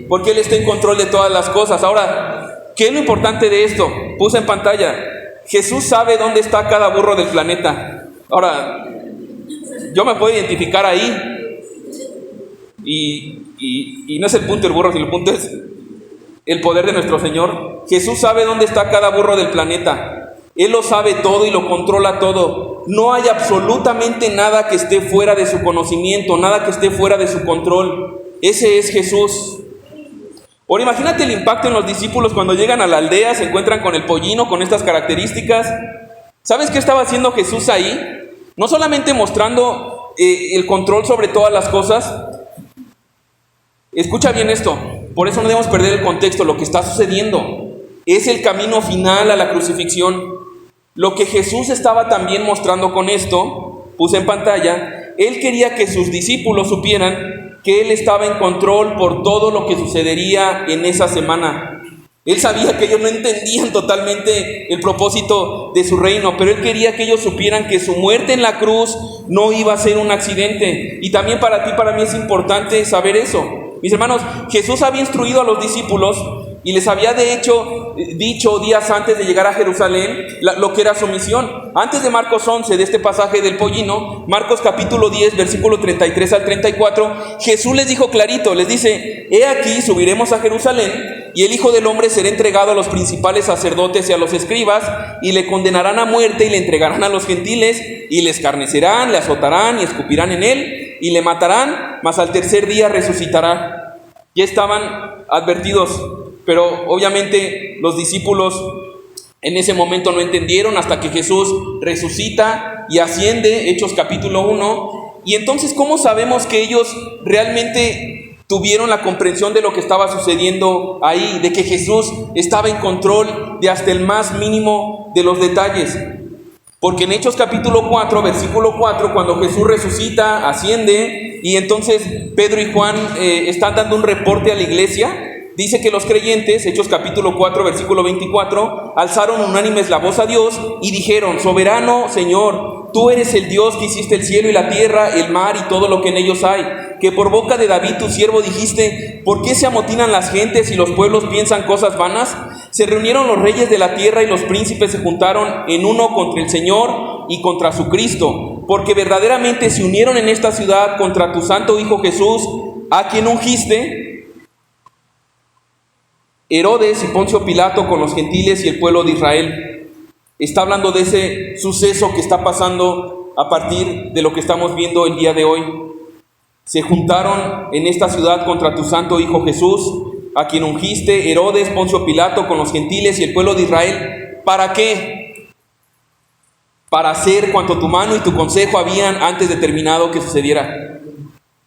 porque Él está en control de todas las cosas. Ahora, ¿qué es lo importante de esto? Puse en pantalla: Jesús sabe dónde está cada burro del planeta. Ahora, yo me puedo identificar ahí, y no es el punto el burro, sino el punto es el poder de nuestro Señor. Jesús sabe dónde está cada burro del planeta. Él lo sabe todo y lo controla todo. No hay absolutamente nada que esté fuera de su conocimiento, nada que esté fuera de su control. Ese es Jesús. Ahora imagínate el impacto en los discípulos cuando llegan a la aldea, se encuentran con el pollino, con estas características. ¿Sabes qué estaba haciendo Jesús ahí? No solamente mostrando el control sobre todas las cosas. Escucha bien esto, por eso no debemos perder el contexto. Lo que está sucediendo es el camino final a la crucifixión. Lo que Jesús estaba también mostrando con esto, puse en pantalla, Él quería que sus discípulos supieran que Él estaba en control por todo lo que sucedería en esa semana. Él sabía que ellos no entendían totalmente el propósito de su reino, pero Él quería que ellos supieran que su muerte en la cruz no iba a ser un accidente. Y también para ti, para mí es importante saber eso. Mis hermanos, Jesús había instruido a los discípulos y les había de hecho dicho días antes de llegar a Jerusalén lo que era su misión. Antes de Marcos 11, de este pasaje del pollino, Marcos capítulo 10, versículo 33 al 34, Jesús les dijo clarito, les dice: he aquí, subiremos a Jerusalén, y el Hijo del Hombre será entregado a los principales sacerdotes y a los escribas, y le condenarán a muerte, y le entregarán a los gentiles, y le escarnecerán, le azotarán, y escupirán en él, y le matarán, mas al tercer día resucitará. Ya estaban advertidos, pero obviamente los discípulos en ese momento no entendieron hasta que Jesús resucita y asciende, Hechos capítulo 1. Y entonces, ¿cómo sabemos que ellos realmente tuvieron la comprensión de lo que estaba sucediendo ahí? De que Jesús estaba en control de hasta el más mínimo de los detalles. Porque en Hechos capítulo 4, versículo 4, cuando Jesús resucita, asciende, y entonces Pedro y Juan están dando un reporte a la iglesia, dice que los creyentes, Hechos capítulo 4, versículo 24, alzaron unánimes la voz a Dios y dijeron: soberano Señor, tú eres el Dios que hiciste el cielo y la tierra, el mar y todo lo que en ellos hay, que por boca de David tu siervo dijiste: ¿por qué se amotinan las gentes y los pueblos piensan cosas vanas? Se reunieron los reyes de la tierra y los príncipes se juntaron en uno contra el Señor y contra su Cristo, porque verdaderamente se unieron en esta ciudad contra tu santo Hijo Jesús, a quien ungiste Herodes y Poncio Pilato con los gentiles y el pueblo de Israel. Está hablando de ese suceso que está pasando a partir de lo que estamos viendo el día de hoy. Se juntaron en esta ciudad contra tu santo Hijo Jesús, a quien ungiste Herodes, Poncio Pilato con los gentiles y el pueblo de Israel. ¿Para qué? Para hacer cuanto tu mano y tu consejo habían antes determinado que sucediera.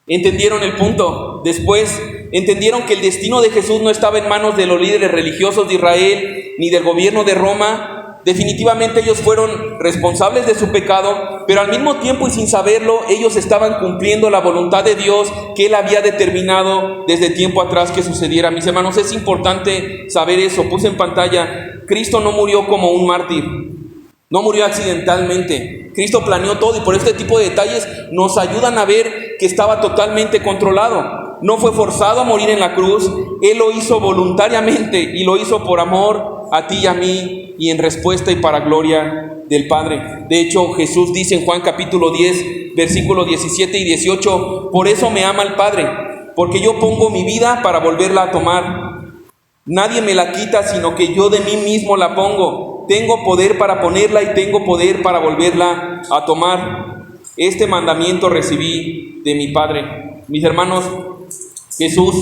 ¿Entendieron el punto? Después entendieron que el destino de Jesús no estaba en manos de los líderes religiosos de Israel ni del gobierno de Roma. Definitivamente ellos fueron responsables de su pecado, pero al mismo tiempo y sin saberlo, ellos estaban cumpliendo la voluntad de Dios que Él había determinado desde tiempo atrás que sucediera. Mis hermanos, es importante saber eso. Puse en pantalla: Cristo no murió como un mártir, no murió accidentalmente. Cristo planeó todo, y por este tipo de detalles nos ayudan a ver que estaba totalmente controlado. No fue forzado a morir en la cruz, Él lo hizo voluntariamente y lo hizo por amor a ti y a mí, y en respuesta y para gloria del Padre. De hecho, Jesús dice en Juan capítulo 10, versículos 17 y 18: por eso me ama el Padre, porque yo pongo mi vida para volverla a tomar. Nadie me la quita, sino que yo de mí mismo la pongo. Tengo poder para ponerla y tengo poder para volverla a tomar. Este mandamiento recibí de mi Padre. Mis hermanos, Jesús,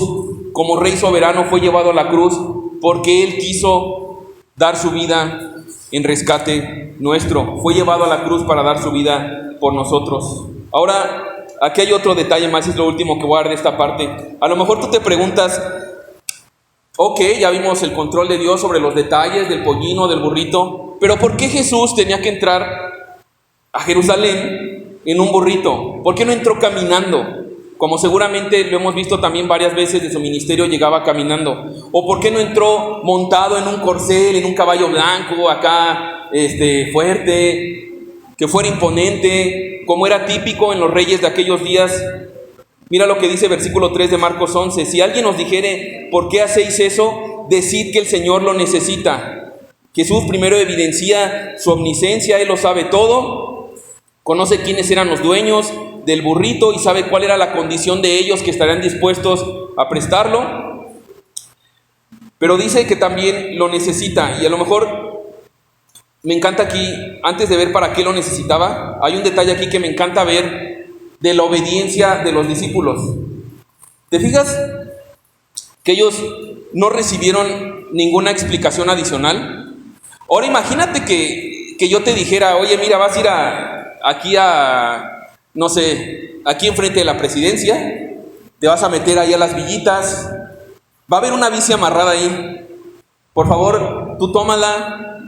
como Rey soberano, fue llevado a la cruz porque Él quiso dar su vida en rescate nuestro. Fue llevado a la cruz para dar su vida por nosotros. Ahora, aquí hay otro detalle más, es lo último que voy a dar de esta parte. A lo mejor tú te preguntas: ok, ya vimos el control de Dios sobre los detalles del pollino, del burrito, pero ¿por qué Jesús tenía que entrar a Jerusalén en un burrito? ¿Por qué no entró caminando? Como seguramente lo hemos visto también varias veces de su ministerio, llegaba caminando. ¿O por qué no entró montado en un corcel, en un caballo blanco, acá fuerte, que fuera imponente, como era típico en los reyes de aquellos días? Mira lo que dice versículo 3 de Marcos 11: si alguien os dijere: ¿por qué hacéis eso?, decid que el Señor lo necesita. Jesús primero evidencia su omnisciencia, Él lo sabe todo, conoce quiénes eran los dueños del burrito y sabe cuál era la condición de ellos que estarían dispuestos a prestarlo, pero dice que también lo necesita. Y a lo mejor me encanta aquí, antes de ver para qué lo necesitaba, hay un detalle aquí que me encanta ver de la obediencia de los discípulos. ¿Te fijas que ellos no recibieron ninguna explicación adicional? Ahora imagínate que yo te dijera: oye, mira, vas a ir aquí no sé, aquí enfrente de la presidencia, te vas a meter ahí a las villitas, va a haber una bici amarrada ahí, por favor, tú tómala,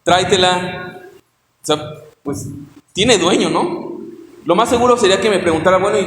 tráetela. O sea, pues tiene dueño, ¿no? lo más seguro sería que me preguntara, bueno,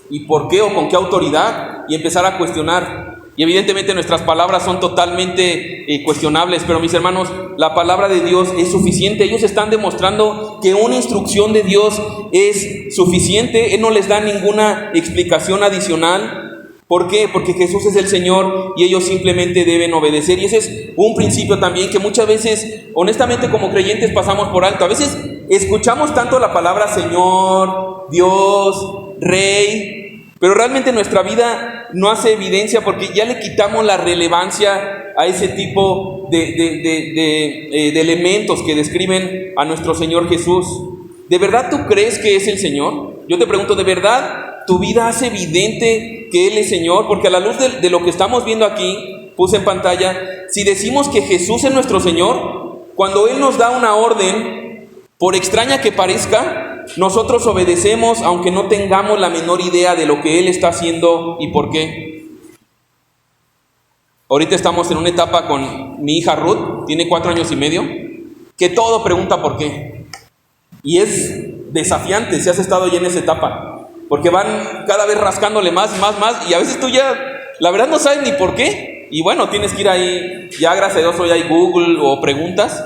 ¿y por qué o con qué autoridad? Y empezar a cuestionar. Y evidentemente nuestras palabras son totalmente cuestionables, pero mis hermanos, la palabra de Dios es suficiente. Ellos están demostrando que una instrucción de Dios es suficiente. Él no les da ninguna explicación adicional. ¿Por qué? Porque Jesús es el Señor y ellos simplemente deben obedecer. Y ese es un principio también que muchas veces, honestamente, como creyentes pasamos por alto. A veces escuchamos tanto la palabra Señor, Dios, Rey, pero realmente nuestra vida no hace evidencia porque ya le quitamos la relevancia a ese tipo de elementos que describen a nuestro Señor Jesús. ¿De verdad tú crees que es el Señor? Yo te pregunto, ¿de verdad tu vida hace evidente que Él es Señor? Porque a la luz de lo que estamos viendo aquí, puse en pantalla, si decimos que Jesús es nuestro Señor, cuando Él nos da una orden, por extraña que parezca, nosotros obedecemos aunque no tengamos la menor idea de lo que Él está haciendo y por qué. Ahorita estamos en una etapa con mi hija Ruth, tiene 4 años y medio, que todo pregunta por qué. Y es desafiante si has estado ya en esa etapa, porque van cada vez rascándole más, y a veces tú ya, la verdad no sabes ni por qué. Y bueno, tienes que ir ahí, ya gracias a Dios hoy hay Google o preguntas,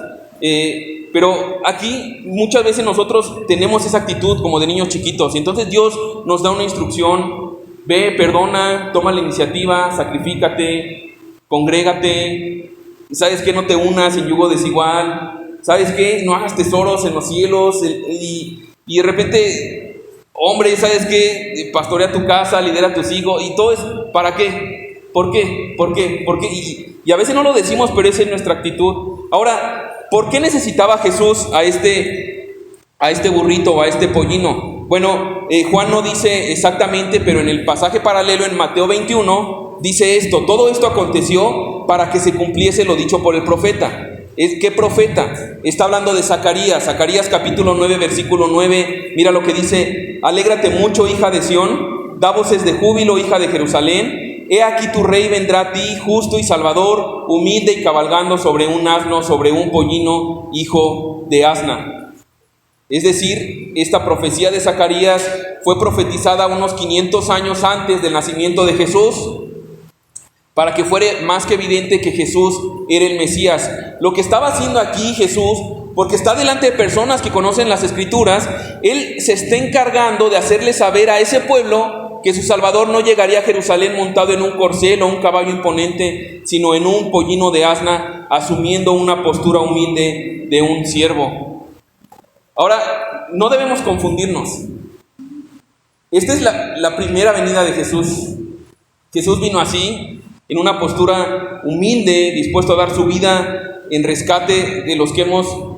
pero aquí muchas veces nosotros tenemos esa actitud como de niños chiquitos, y entonces Dios nos da una instrucción: ve, perdona, toma la iniciativa, sacrifícate, congrégate, ¿sabes qué? No te unas en yugo desigual, ¿sabes qué? No hagas tesoros en los cielos, y de repente, hombre, ¿sabes qué? Pastorea tu casa, lidera a tus hijos, y todo es, ¿para qué? ¿Por qué? ¿Por qué? ¿Por qué? Y a veces no lo decimos, pero esa es nuestra actitud. Ahora, ¿por qué necesitaba Jesús a este burrito o a este pollino? Bueno, Juan no dice exactamente, pero en el pasaje paralelo en Mateo 21 dice esto: todo esto aconteció para que se cumpliese lo dicho por el profeta. ¿Qué profeta? Está hablando de Zacarías capítulo 9, versículo 9. Mira lo que dice: alégrate mucho, hija de Sión, da voces de júbilo, hija de Jerusalén. He aquí tu rey vendrá a ti, justo y salvador, humilde y cabalgando sobre un asno, sobre un pollino, hijo de asna. Es decir, esta profecía de Zacarías fue profetizada unos 500 años antes del nacimiento de Jesús, para que fuera más que evidente que Jesús era el Mesías. Lo que estaba haciendo aquí Jesús, porque está delante de personas que conocen las Escrituras, Él se está encargando de hacerle saber a ese pueblo que su Salvador no llegaría a Jerusalén montado en un corcel o un caballo imponente, sino en un pollino de asna, asumiendo una postura humilde de un siervo. Ahora, no debemos confundirnos. Esta es la primera venida de Jesús. Jesús vino así, en una postura humilde, dispuesto a dar su vida en rescate de los que hemos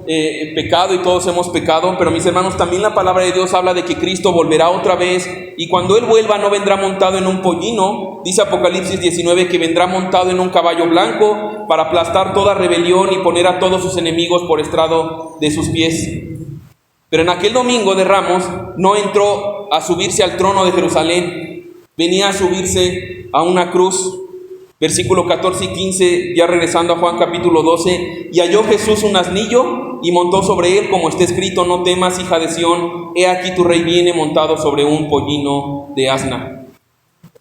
pecado, y todos hemos pecado. Pero mis hermanos, también la palabra de Dios habla de que Cristo volverá otra vez, y cuando Él vuelva no vendrá montado en un pollino. Dice Apocalipsis 19 que vendrá montado en un caballo blanco para aplastar toda rebelión y poner a todos sus enemigos por estrado de sus pies. Pero en aquel domingo de Ramos no entró a subirse al trono de Jerusalén, venía a subirse a una cruz. Versículo 14 y 15, ya regresando a Juan capítulo 12, y halló Jesús un asnillo y montó sobre él, como está escrito: no temas, hija de Sión, he aquí tu rey viene montado sobre un pollino de asna.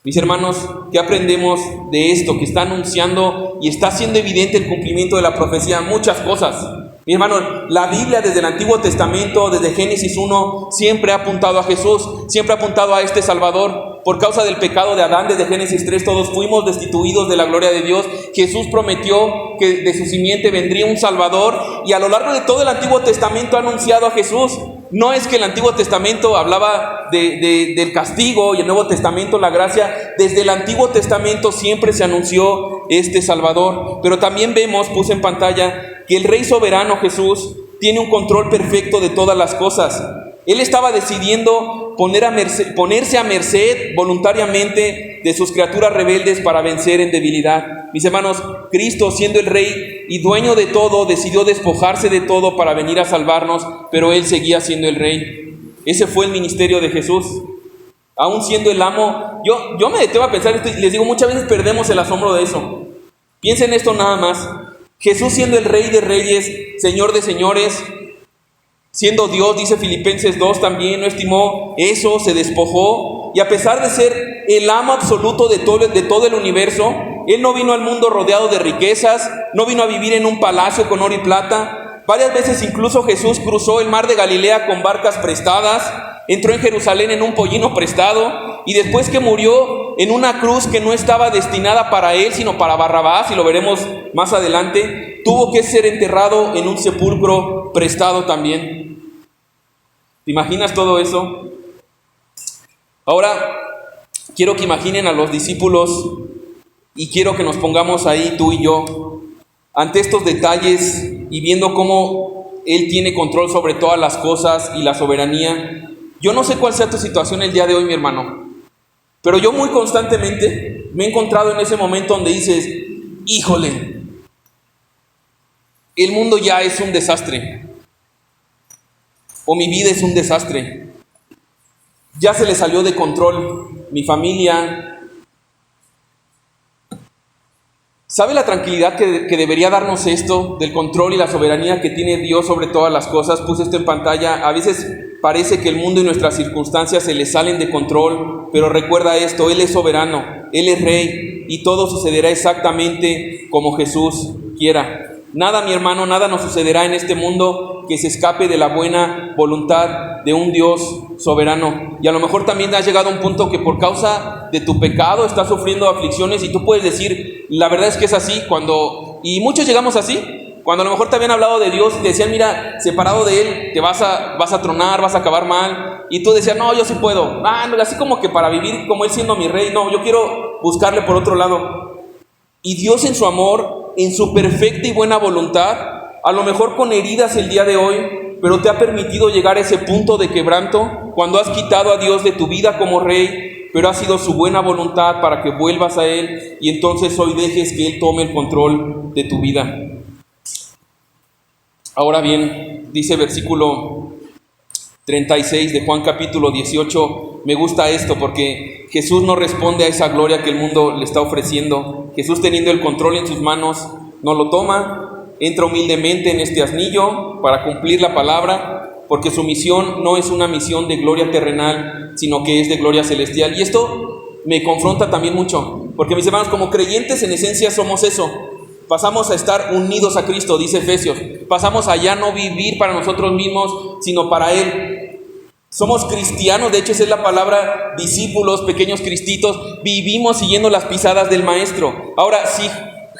Mis hermanos, ¿qué aprendemos de esto que está anunciando y está haciendo evidente el cumplimiento de la profecía? Muchas cosas. Mi hermano, la Biblia desde el Antiguo Testamento, desde Génesis 1, siempre ha apuntado a Jesús, siempre ha apuntado a este Salvador. Por causa del pecado de Adán, desde Génesis 3, todos fuimos destituidos de la gloria de Dios. Jesús prometió que de su simiente vendría un Salvador, y a lo largo de todo el Antiguo Testamento ha anunciado a Jesús. No es que el Antiguo Testamento hablaba del castigo y el Nuevo Testamento la gracia. Desde el Antiguo Testamento siempre se anunció este Salvador. Pero también vemos, puse en pantalla, que el Rey soberano Jesús tiene un control perfecto de todas las cosas. Él estaba decidiendo ponerse a merced voluntariamente de sus criaturas rebeldes para vencer en debilidad. Mis hermanos, Cristo, siendo el Rey y dueño de todo, decidió despojarse de todo para venir a salvarnos, pero Él seguía siendo el Rey. Ese fue el ministerio de Jesús. Aún siendo el amo, yo me detengo a pensar esto y les digo, muchas veces perdemos el asombro de eso. Piensen esto nada más. Jesús siendo el Rey de reyes, Señor de señores, Siendo Dios, dice Filipenses 2, también no estimó eso, se despojó, y a pesar de ser el amo absoluto de todo el universo, Él no vino al mundo rodeado de riquezas, no vino a vivir en un palacio con oro y plata. Varias veces incluso Jesús cruzó el mar de Galilea con barcas prestadas, entró en Jerusalén en un pollino prestado, y después que murió en una cruz que no estaba destinada para Él, sino para Barrabás, y lo veremos más adelante, tuvo que ser enterrado en un sepulcro prestado también. ¿Te imaginas todo eso? Ahora, quiero que imaginen a los discípulos y quiero que nos pongamos ahí, tú y yo, ante estos detalles y viendo cómo Él tiene control sobre todas las cosas y la soberanía. Yo no sé cuál sea tu situación el día de hoy, mi hermano, pero yo muy constantemente me he encontrado en ese momento donde dices, híjole, el mundo ya es un desastre. O mi vida es un desastre. Ya se le salió de control mi familia. ¿Sabe la tranquilidad que debería darnos esto del control y la soberanía que tiene Dios sobre todas las cosas? Puse esto en pantalla. A veces parece que el mundo y nuestras circunstancias se le salen de control, pero recuerda esto, Él es soberano, Él es rey y todo sucederá exactamente como Jesús quiera. Nada, mi hermano, nada nos sucederá en este mundo que se escape de la buena voluntad de un Dios soberano. Y a lo mejor también has llegado a un punto que por causa de tu pecado estás sufriendo aflicciones y tú puedes decir, la verdad es que es así, y muchos llegamos así, cuando a lo mejor te habían hablado de Dios y te decían, mira, separado de Él, te vas a tronar, vas a acabar mal, y tú decías, no, yo sí puedo, así como que para vivir como Él siendo mi rey, no, yo quiero buscarle por otro lado. Y Dios en su amor, en su perfecta y buena voluntad, a lo mejor con heridas el día de hoy, pero te ha permitido llegar a ese punto de quebranto cuando has quitado a Dios de tu vida como rey, pero ha sido su buena voluntad para que vuelvas a Él y entonces hoy dejes que Él tome el control de tu vida. Ahora bien, dice versículo 36 de Juan capítulo 18, me gusta esto porque Jesús no responde a esa gloria que el mundo le está ofreciendo. Jesús, teniendo el control en sus manos, no lo toma, entra humildemente en este asnillo para cumplir la palabra, porque su misión no es una misión de gloria terrenal, sino que es de gloria celestial. Y esto me confronta también mucho, porque mis hermanos, como creyentes en esencia somos eso. Pasamos a estar unidos a Cristo, dice Efesios. Pasamos a ya no vivir para nosotros mismos, sino para Él. Somos cristianos, de hecho esa es la palabra, discípulos, pequeños cristitos, vivimos siguiendo las pisadas del Maestro. Ahora, si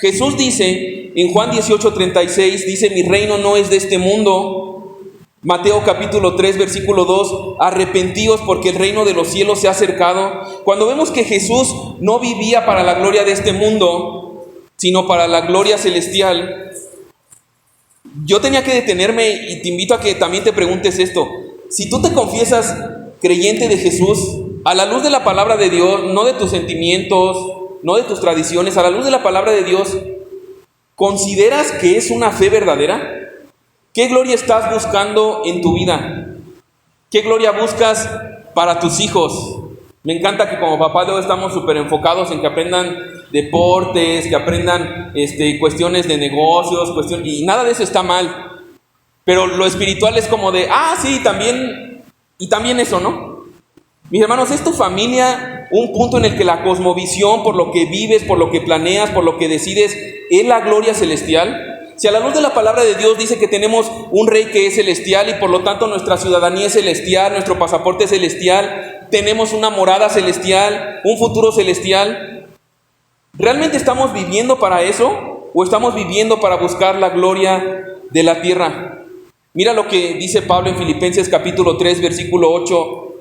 Jesús dice en Juan 18:36, dice, mi reino no es de este mundo. Mateo capítulo 3, versículo 2, arrepentíos porque el reino de los cielos se ha acercado. Cuando vemos que Jesús no vivía para la gloria de este mundo, sino para la gloria celestial, yo tenía que detenerme y te invito a que también te preguntes esto. Si tú te confiesas creyente de Jesús, a la luz de la palabra de Dios, no de tus sentimientos, no de tus tradiciones, a la luz de la palabra de Dios, ¿consideras que es una fe verdadera? ¿Qué gloria estás buscando en tu vida? ¿Qué gloria buscas para tus hijos? Me encanta que como papá de hoy estamos súper enfocados en que aprendan deportes, que aprendan cuestiones de negocios, y nada de eso está mal. Pero lo espiritual es como de, sí, también, y también eso, ¿no? Mis hermanos, ¿es tu familia un punto en el que la cosmovisión, por lo que vives, por lo que planeas, por lo que decides, es la gloria celestial? Si a la luz de la palabra de Dios dice que tenemos un rey que es celestial y por lo tanto nuestra ciudadanía es celestial, nuestro pasaporte es celestial, tenemos una morada celestial, un futuro celestial, ¿realmente estamos viviendo para eso o estamos viviendo para buscar la gloria de la tierra? Mira lo que dice Pablo en Filipenses capítulo 3, versículo 8.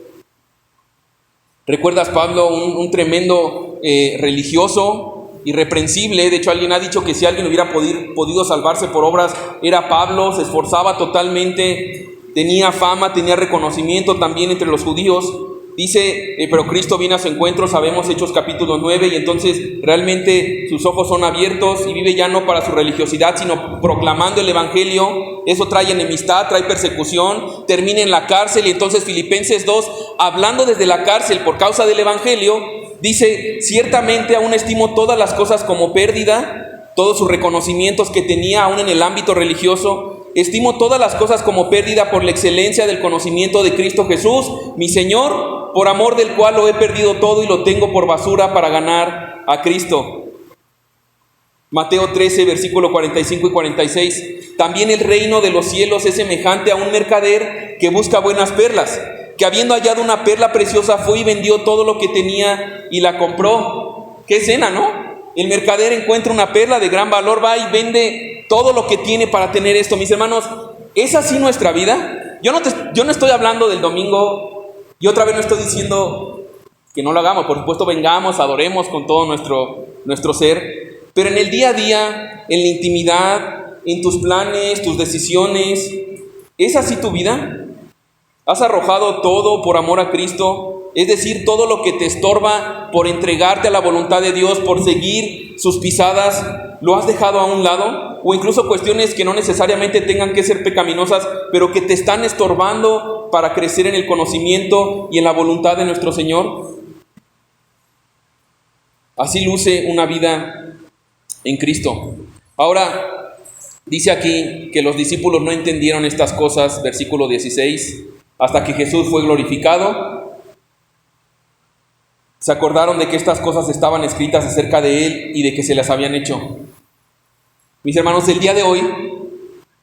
¿Recuerdas Pablo, un tremendo religioso, irreprensible? De hecho, alguien ha dicho que si alguien hubiera podido salvarse por obras, era Pablo. Se esforzaba totalmente, tenía fama, tenía reconocimiento también entre los judíos. Dice, pero Cristo viene a su encuentro, sabemos Hechos capítulo 9, y entonces realmente sus ojos son abiertos y vive ya no para su religiosidad, sino proclamando el evangelio. Eso trae enemistad, trae persecución, termina en la cárcel, y entonces Filipenses 2, hablando desde la cárcel por causa del evangelio, dice, ciertamente aún estimo todas las cosas como pérdida, todos sus reconocimientos que tenía aún en el ámbito religioso, estimo todas las cosas como pérdida por la excelencia del conocimiento de Cristo Jesús, mi Señor, por amor del cual lo he perdido todo y lo tengo por basura para ganar a Cristo. Mateo 13, versículo 45 y 46. También el reino de los cielos es semejante a un mercader que busca buenas perlas, que habiendo hallado una perla preciosa fue y vendió todo lo que tenía y la compró. Qué escena, ¿no? El mercader encuentra una perla de gran valor, va y vende todo lo que tiene para tener esto. Mis hermanos, ¿es así nuestra vida? Yo no estoy hablando del domingo y otra vez no estoy diciendo que no lo hagamos. Por supuesto, vengamos, adoremos con todo nuestro ser. Pero en el día a día, en la intimidad, en tus planes, tus decisiones, ¿es así tu vida? ¿Has arrojado todo por amor a Cristo? Es decir, todo lo que te estorba por entregarte a la voluntad de Dios, por seguir sus pisadas, ¿lo has dejado a un lado? O incluso cuestiones que no necesariamente tengan que ser pecaminosas, pero que te están estorbando para crecer en el conocimiento y en la voluntad de nuestro Señor. Así luce una vida en Cristo. Ahora, dice aquí que los discípulos no entendieron estas cosas, versículo 16, hasta que Jesús fue glorificado. Se acordaron de que estas cosas estaban escritas acerca de Él y de que se las habían hecho. Mis hermanos, el día de hoy,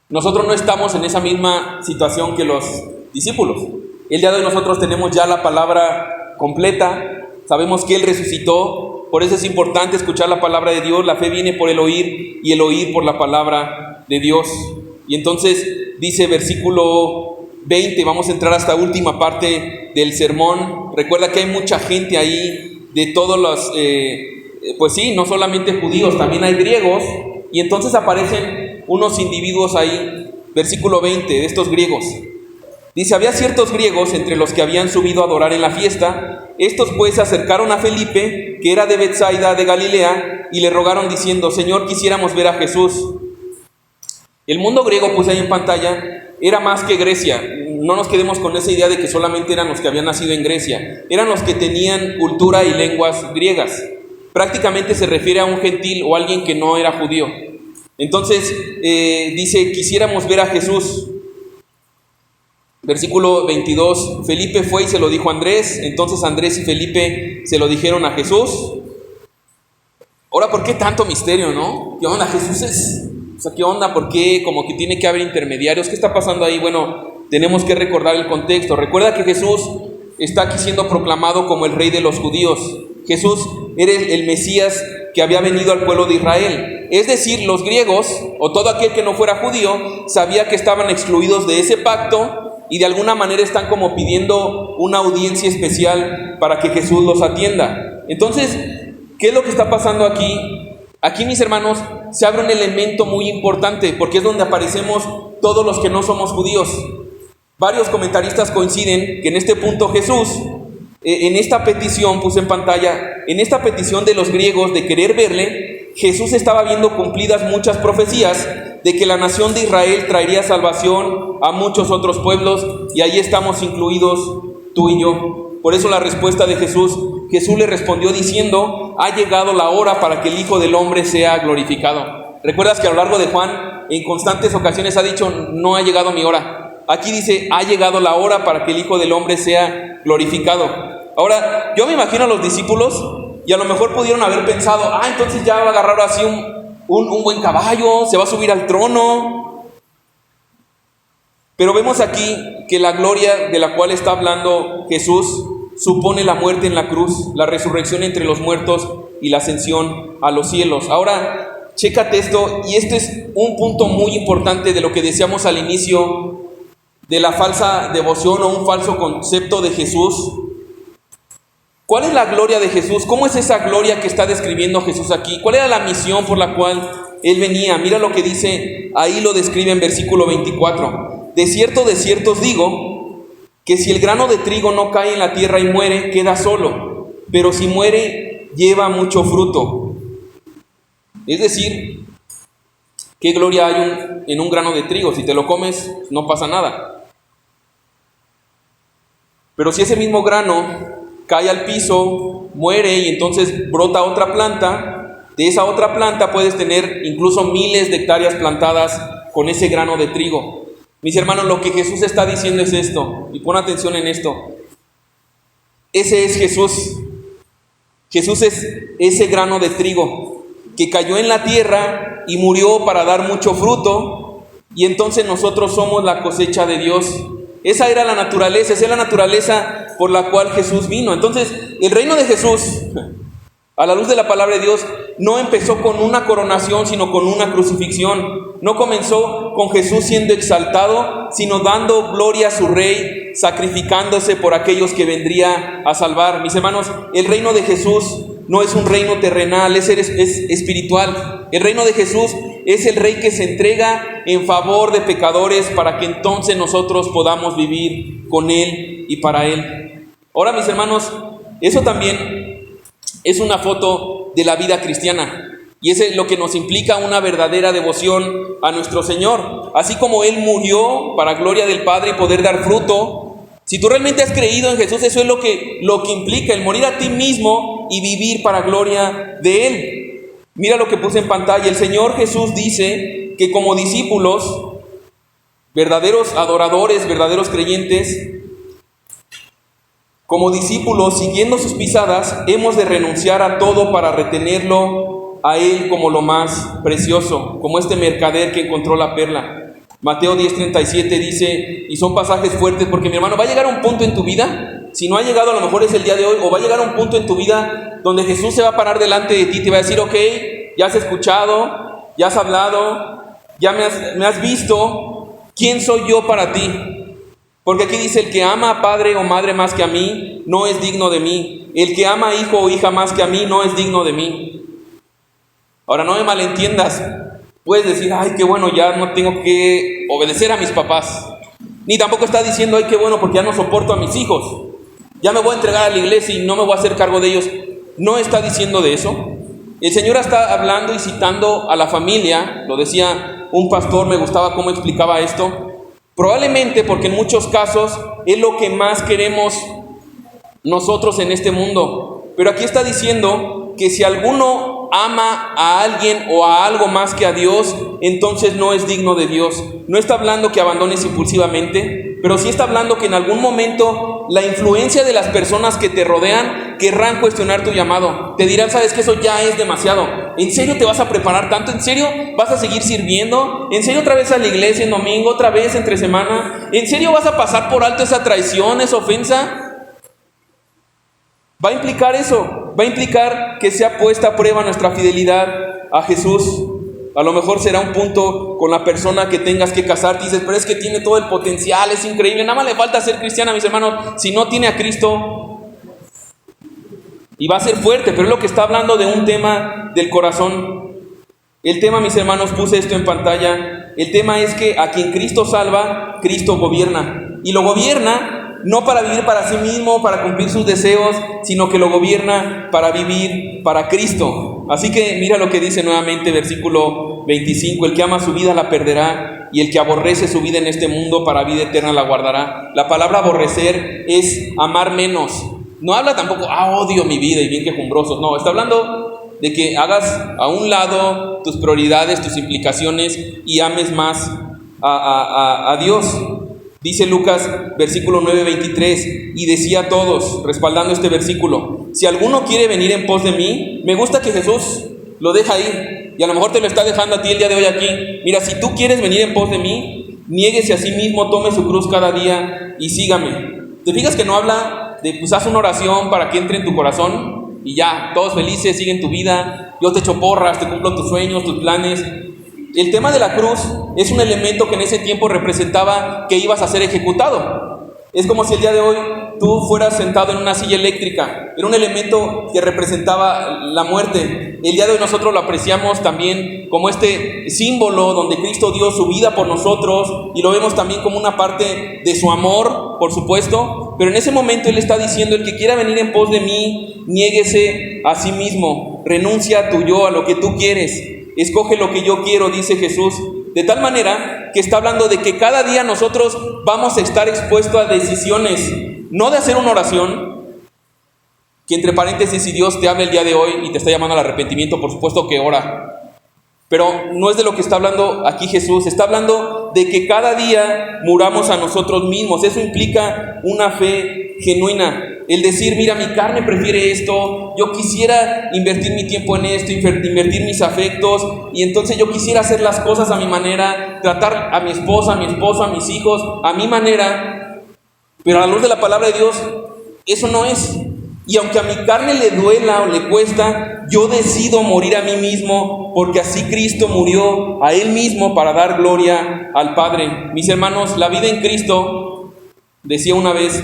nosotros no estamos en esa misma situación que los discípulos. El día de hoy nosotros tenemos ya la palabra completa, sabemos que Él resucitó. Por eso es importante escuchar la palabra de Dios. La fe viene por el oír y el oír por la palabra de Dios. Y entonces dice versículo 20, vamos a entrar a esta última parte del sermón. Recuerda que hay mucha gente ahí de todos los, pues sí, no solamente judíos, también hay griegos. Y entonces aparecen unos individuos ahí, versículo 20, de estos griegos. Dice, había ciertos griegos entre los que habían subido a adorar en la fiesta. Estos pues se acercaron a Felipe, que era de Betsaida de Galilea, y le rogaron diciendo, Señor, quisiéramos ver a Jesús. El mundo griego, pues ahí en pantalla, era más que Grecia. No nos quedemos con esa idea de que solamente eran los que habían nacido en Grecia. Eran los que tenían cultura y lenguas griegas. Prácticamente se refiere a un gentil o alguien que no era judío. Entonces, dice, quisiéramos ver a Jesús. Versículo 22, Felipe fue y se lo dijo a Andrés. Entonces Andrés y Felipe se lo dijeron a Jesús. Ahora, ¿por qué tanto misterio, no? ¿Qué onda? Jesús es... O sea, ¿qué onda? ¿Por qué? Como que tiene que haber intermediarios. ¿Qué está pasando ahí? Bueno, tenemos que recordar el contexto. Recuerda que Jesús está aquí siendo proclamado como el rey de los judíos. Jesús era el Mesías que había venido al pueblo de Israel. Es decir, los griegos, o todo aquel que no fuera judío, sabía que estaban excluidos de ese pacto y de alguna manera están como pidiendo una audiencia especial para que Jesús los atienda. Entonces, ¿qué es lo que está pasando aquí? Aquí, mis hermanos, se abre un elemento muy importante, porque es donde aparecemos todos los que no somos judíos. Varios comentaristas coinciden que en este punto Jesús, en esta petición, puse en pantalla, en esta petición de los griegos de querer verle, Jesús estaba viendo cumplidas muchas profecías de que la nación de Israel traería salvación a muchos otros pueblos, y ahí estamos incluidos tú y yo. Por eso la respuesta de Jesús le respondió diciendo, ha llegado la hora para que el Hijo del Hombre sea glorificado. ¿Recuerdas que a lo largo de Juan en constantes ocasiones ha dicho, no ha llegado mi hora? Aquí dice, ha llegado la hora para que el Hijo del Hombre sea glorificado. Ahora, yo me imagino a los discípulos, y a lo mejor pudieron haber pensado, entonces ya va a agarrar así un buen caballo, se va a subir al trono. Pero vemos aquí que la gloria de la cual está hablando Jesús supone la muerte en la cruz, la resurrección entre los muertos y la ascensión a los cielos. Ahora, chécate esto, y este es un punto muy importante de lo que decíamos al inicio de la falsa devoción o un falso concepto de Jesús. ¿Cuál es la gloria de Jesús? ¿Cómo es esa gloria que está describiendo Jesús aquí? ¿Cuál era la misión por la cual Él venía? Mira lo que dice, ahí lo describe en versículo 24. De cierto os digo, que si el grano de trigo no cae en la tierra y muere, queda solo, pero si muere, lleva mucho fruto. Es decir, ¿qué gloria hay en un grano de trigo? Si te lo comes, no pasa nada. Pero si ese mismo grano cae al piso, muere y entonces brota otra planta, de esa otra planta puedes tener incluso miles de hectáreas plantadas con ese grano de trigo. Mis hermanos, lo que Jesús está diciendo es esto, y pon atención en esto. Ese es Jesús. Jesús es ese grano de trigo que cayó en la tierra y murió para dar mucho fruto, y entonces nosotros somos la cosecha de Dios. Esa era la naturaleza, esa es la naturaleza por la cual Jesús vino. Entonces, el reino de Jesús, a la luz de la palabra de Dios, no empezó con una coronación, sino con una crucifixión. No comenzó con Jesús siendo exaltado, sino dando gloria a su Rey, sacrificándose por aquellos que vendría a salvar. Mis hermanos, el reino de Jesús no es un reino terrenal, es espiritual. El reino de Jesús es el Rey que se entrega en favor de pecadores para que entonces nosotros podamos vivir con Él y para Él. Ahora, mis hermanos, eso también es una foto de la vida cristiana. Y eso es lo que nos implica una verdadera devoción a nuestro Señor. Así como Él murió para gloria del Padre y poder dar fruto, si tú realmente has creído en Jesús, eso es lo que implica, el morir a ti mismo y vivir para gloria de Él. Mira lo que puse en pantalla. El Señor Jesús dice que como discípulos, verdaderos adoradores, verdaderos creyentes, como discípulos, siguiendo sus pisadas, hemos de renunciar a todo para retenerlo a Él como lo más precioso, como este mercader que encontró la perla. Mateo 10:37 dice, y son pasajes fuertes, porque mi hermano, va a llegar un punto en tu vida, si no ha llegado, a lo mejor es el día de hoy, o va a llegar un punto en tu vida donde Jesús se va a parar delante de ti y te va a decir, ok, ya has escuchado, ya has hablado, ya me has visto, ¿quién soy yo para ti? Porque aquí dice, el que ama a padre o madre más que a mí, no es digno de mí. El que ama a hijo o hija más que a mí, no es digno de mí. Ahora, no me malentiendas. Puedes decir, ay, qué bueno, ya no tengo que obedecer a mis papás. Ni tampoco está diciendo, ay, qué bueno, porque ya no soporto a mis hijos. Ya me voy a entregar a la iglesia y no me voy a hacer cargo de ellos. No está diciendo de eso. El Señor está hablando y citando a la familia. Lo decía un pastor, me gustaba cómo explicaba esto. Probablemente porque en muchos casos es lo que más queremos nosotros en este mundo. Pero aquí está diciendo que si alguno ama a alguien o a algo más que a Dios, entonces no es digno de Dios. No está hablando que abandones impulsivamente, pero sí está hablando que en algún momento la influencia de las personas que te rodean querrán cuestionar tu llamado. Te dirán, sabes que eso ya es demasiado. ¿En serio te vas a preparar tanto? ¿En serio vas a seguir sirviendo? ¿En serio otra vez a la iglesia en domingo? ¿Otra vez entre semana? ¿En serio vas a pasar por alto esa traición, esa ofensa? Va a implicar eso, va a implicar que sea puesta a prueba nuestra fidelidad a Jesús. A lo mejor será un punto con la persona que tengas que casarte y dices, pero es que tiene todo el potencial, es increíble, nada más le falta ser cristiana, mis hermanos. Si no tiene a Cristo, y va a ser fuerte, pero es lo que está hablando de un tema del corazón. El tema, mis hermanos, puse esto en pantalla. El tema es que a quien Cristo salva, Cristo gobierna. Y lo gobierna no para vivir para sí mismo, para cumplir sus deseos, sino que lo gobierna para vivir para Cristo. Así que mira lo que dice nuevamente versículo 25, el que ama su vida la perderá, y el que aborrece su vida en este mundo para vida eterna la guardará. La palabra aborrecer es amar menos. No habla tampoco, odio mi vida y bien quejumbrosos. No, está hablando de que hagas a un lado tus prioridades, tus implicaciones y ames más a Dios. Dice Lucas, versículo 9:23, y decía a todos, respaldando este versículo, si alguno quiere venir en pos de mí, me gusta que Jesús lo deja ahí, y a lo mejor te lo está dejando a ti el día de hoy aquí. Mira, si tú quieres venir en pos de mí, niéguese a sí mismo, tome su cruz cada día y sígame. ¿Te fijas que no habla de, pues haz una oración para que entre en tu corazón y ya, todos felices, siguen tu vida, yo te echo porras, te cumplo tus sueños, tus planes? El tema de la cruz es un elemento que en ese tiempo representaba que ibas a ser ejecutado. Es como si el día de hoy tú fueras sentado en una silla eléctrica. Era un elemento que representaba la muerte. El día de hoy nosotros lo apreciamos también como este símbolo donde Cristo dio su vida por nosotros, y lo vemos también como una parte de su amor, por supuesto. Pero en ese momento Él está diciendo, el que quiera venir en pos de mí, niéguese a sí mismo, renuncia a tu yo, a lo que tú quieres. Escoge lo que yo quiero, dice Jesús, de tal manera que está hablando de que cada día nosotros vamos a estar expuestos a decisiones, no de hacer una oración, que entre paréntesis, si Dios te habla el día de hoy y te está llamando al arrepentimiento, por supuesto que ora, Pero no es de lo que está hablando aquí Jesús. Está hablando de que cada día muramos a nosotros mismos. Eso implica una fe genuina. El decir, mira, mi carne prefiere esto, yo quisiera invertir mi tiempo en esto, invertir mis afectos, y entonces yo quisiera hacer las cosas a mi manera, tratar a mi esposa, a mi esposo, a mis hijos, a mi manera. Pero a la luz de la palabra de Dios, eso no es. Y aunque a mi carne le duela o le cuesta, yo decido morir a mí mismo, porque así Cristo murió a Él mismo para dar gloria al Padre. Mis hermanos, la vida en Cristo, decía una vez,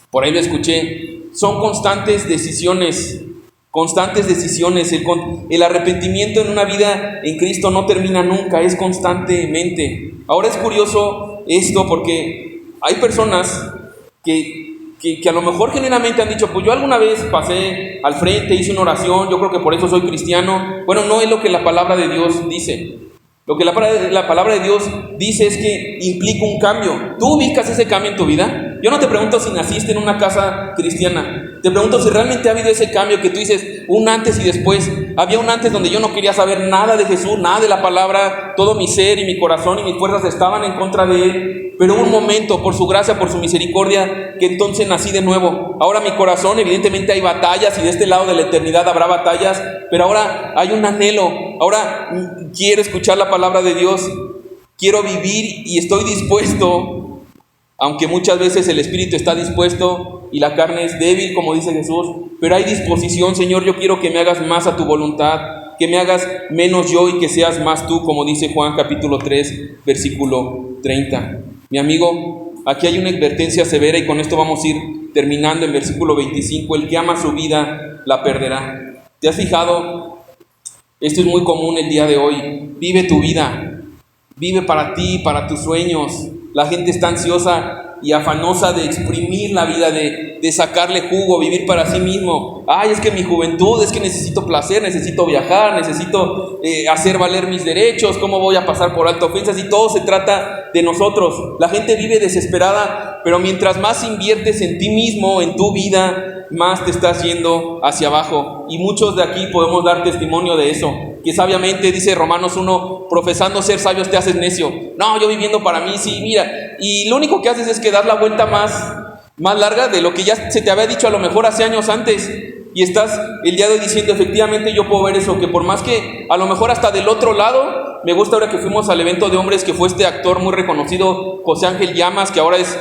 por ahí lo escuché, son constantes decisiones. El arrepentimiento en una vida en Cristo no termina nunca, es constantemente. Ahora es curioso esto porque hay personas que a lo mejor genuinamente han dicho, pues yo alguna vez pasé al frente, hice una oración, yo creo que por eso soy cristiano. Bueno, no es lo que la palabra de Dios dice. Lo que la palabra de Dios dice es que implica un cambio. ¿Tú ubicas ese cambio en tu vida? Yo no te pregunto si naciste en una casa cristiana. Te pregunto si realmente ha habido ese cambio que tú dices, un antes y después. Había un antes donde yo no quería saber nada de Jesús, nada de la palabra. Todo mi ser y mi corazón y mis fuerzas estaban en contra de Él. Pero hubo un momento, por su gracia, por su misericordia, que entonces nací de nuevo. Ahora mi corazón, evidentemente hay batallas y de este lado de la eternidad habrá batallas. Pero ahora hay un anhelo. Ahora quiero escuchar la palabra de Dios. Quiero vivir y estoy dispuesto, aunque muchas veces el espíritu está dispuesto y la carne es débil, como dice Jesús, pero hay disposición. Señor, yo quiero que me hagas más a tu voluntad, que me hagas menos yo y que seas más tú, como dice Juan capítulo 3, versículo 30. Mi amigo, aquí hay una advertencia severa y con esto vamos a ir terminando en versículo 25. El que ama su vida la perderá. ¿Te has fijado? Esto es muy común el día de hoy. Vive tu vida, vive para ti, para tus sueños. La gente está ansiosa y afanosa de exprimir la vida, de sacarle jugo, vivir para sí mismo. Ay, es que mi juventud, es que necesito placer, necesito viajar, necesito hacer valer mis derechos, ¿cómo voy a pasar por alto ofensas? Y todo se trata de nosotros. La gente vive desesperada, pero mientras más inviertes en ti mismo, en tu vida, más te estás yendo hacia abajo. Y muchos de aquí podemos dar testimonio de eso, que sabiamente, dice Romanos 1, profesando ser sabios te haces necio. No, yo viviendo para mí, sí, mira, y lo único que haces es que dar la vuelta más larga de lo que ya se te había dicho a lo mejor hace años antes, y estás el día de hoy diciendo, efectivamente yo puedo ver eso, que por más que a lo mejor hasta del otro lado, me gusta ahora que fuimos al evento de hombres, que fue este actor muy reconocido, José Ángel Llamas, que ahora es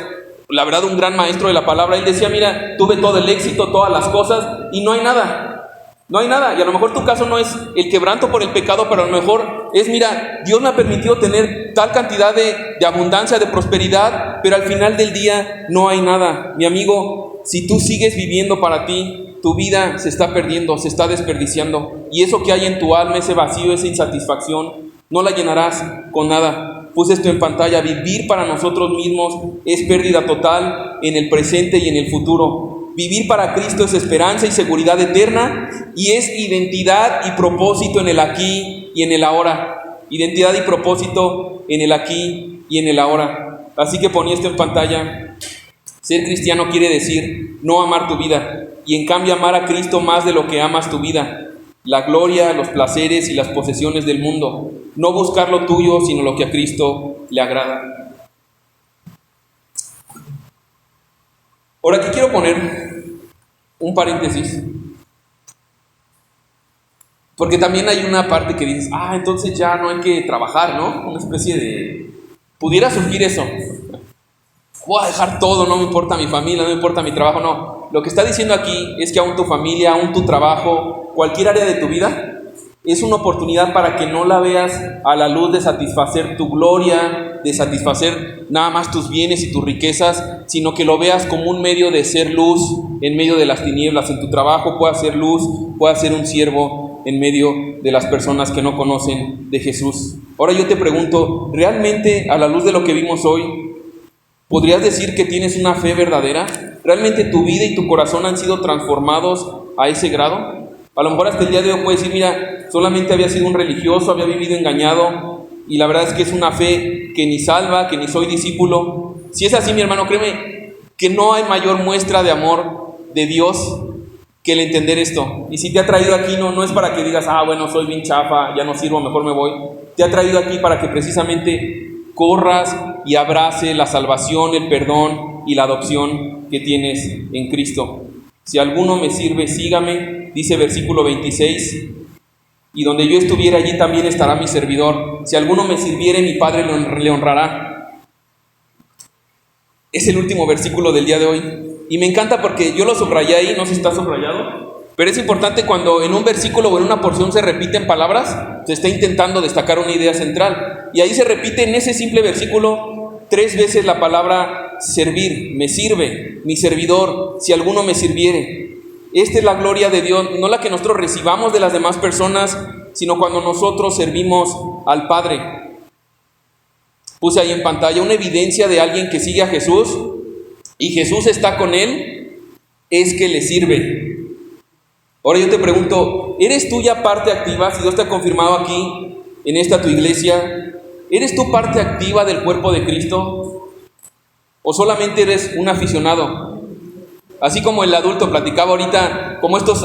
la verdad un gran maestro de la palabra. Él decía, mira, tuve todo el éxito, todas las cosas, y no hay nada. No hay nada, y a lo mejor tu caso no es el quebranto por el pecado, pero a lo mejor es, mira, Dios me ha permitido tener tal cantidad de abundancia, de prosperidad, pero al final del día no hay nada. Mi amigo, si tú sigues viviendo para ti, tu vida se está perdiendo, se está desperdiciando, y eso que hay en tu alma, ese vacío, esa insatisfacción, no la llenarás con nada. Puse esto en pantalla. Vivir para nosotros mismos es pérdida total en el presente y en el futuro. Vivir para Cristo es esperanza y seguridad eterna, y es identidad y propósito en el aquí y en el ahora. Identidad y propósito en el aquí y en el ahora. Así que ponía esto en pantalla. Ser cristiano quiere decir no amar tu vida, y en cambio amar a Cristo más de lo que amas tu vida. La gloria, los placeres y las posesiones del mundo. No buscar lo tuyo, sino lo que a Cristo le agrada. Ahora aquí quiero poner un paréntesis, porque también hay una parte que dices, entonces ya no hay que trabajar, ¿no? Una especie de... pudiera surgir eso. Voy a dejar todo, no me importa mi familia, no me importa mi trabajo, no. Lo que está diciendo aquí es que aún tu familia, aún tu trabajo, cualquier área de tu vida, es una oportunidad para que no la veas a la luz de satisfacer tu gloria, de satisfacer nada más tus bienes y tus riquezas, sino que lo veas como un medio de ser luz en medio de las tinieblas. En tu trabajo puedas ser luz, puedas ser un siervo en medio de las personas que no conocen de Jesús. Ahora yo te pregunto, ¿realmente a la luz de lo que vimos hoy, podrías decir que tienes una fe verdadera? ¿Realmente tu vida y tu corazón han sido transformados a ese grado? A lo mejor hasta el día de hoy puedes decir, mira, solamente había sido un religioso, había vivido engañado, y la verdad es que es una fe que ni salva, que ni soy discípulo. Si es así, mi hermano, créeme que no hay mayor muestra de amor de Dios que el entender esto. Y si te ha traído aquí, no es para que digas, bueno, soy bien chafa, ya no sirvo, mejor me voy. Te ha traído aquí para que precisamente corras y abrace la salvación, el perdón y la adopción que tienes en Cristo. Si alguno me sirve, sígame, dice versículo 26, y donde yo estuviera, allí también estará mi servidor. Si alguno me sirviere, mi Padre le honrará. Es el último versículo del día de hoy. Y me encanta porque yo lo subrayé ahí, no sé si está subrayado, pero es importante cuando en un versículo o en una porción se repiten palabras, se está intentando destacar una idea central. Y ahí se repite en ese simple versículo 3 veces la palabra servir, me sirve, mi servidor, si alguno me sirviere. Esta es la gloria de Dios, no la que nosotros recibamos de las demás personas, sino cuando nosotros servimos al Padre. Puse ahí en pantalla una evidencia de alguien que sigue a Jesús y Jesús está con él, es que le sirve. Ahora yo te pregunto, ¿eres tú ya parte activa? Si Dios te ha confirmado aquí, en esta tu iglesia, ¿eres tú parte activa del cuerpo de Cristo? ¿O solamente eres un aficionado? Así como el adulto platicaba ahorita, como estos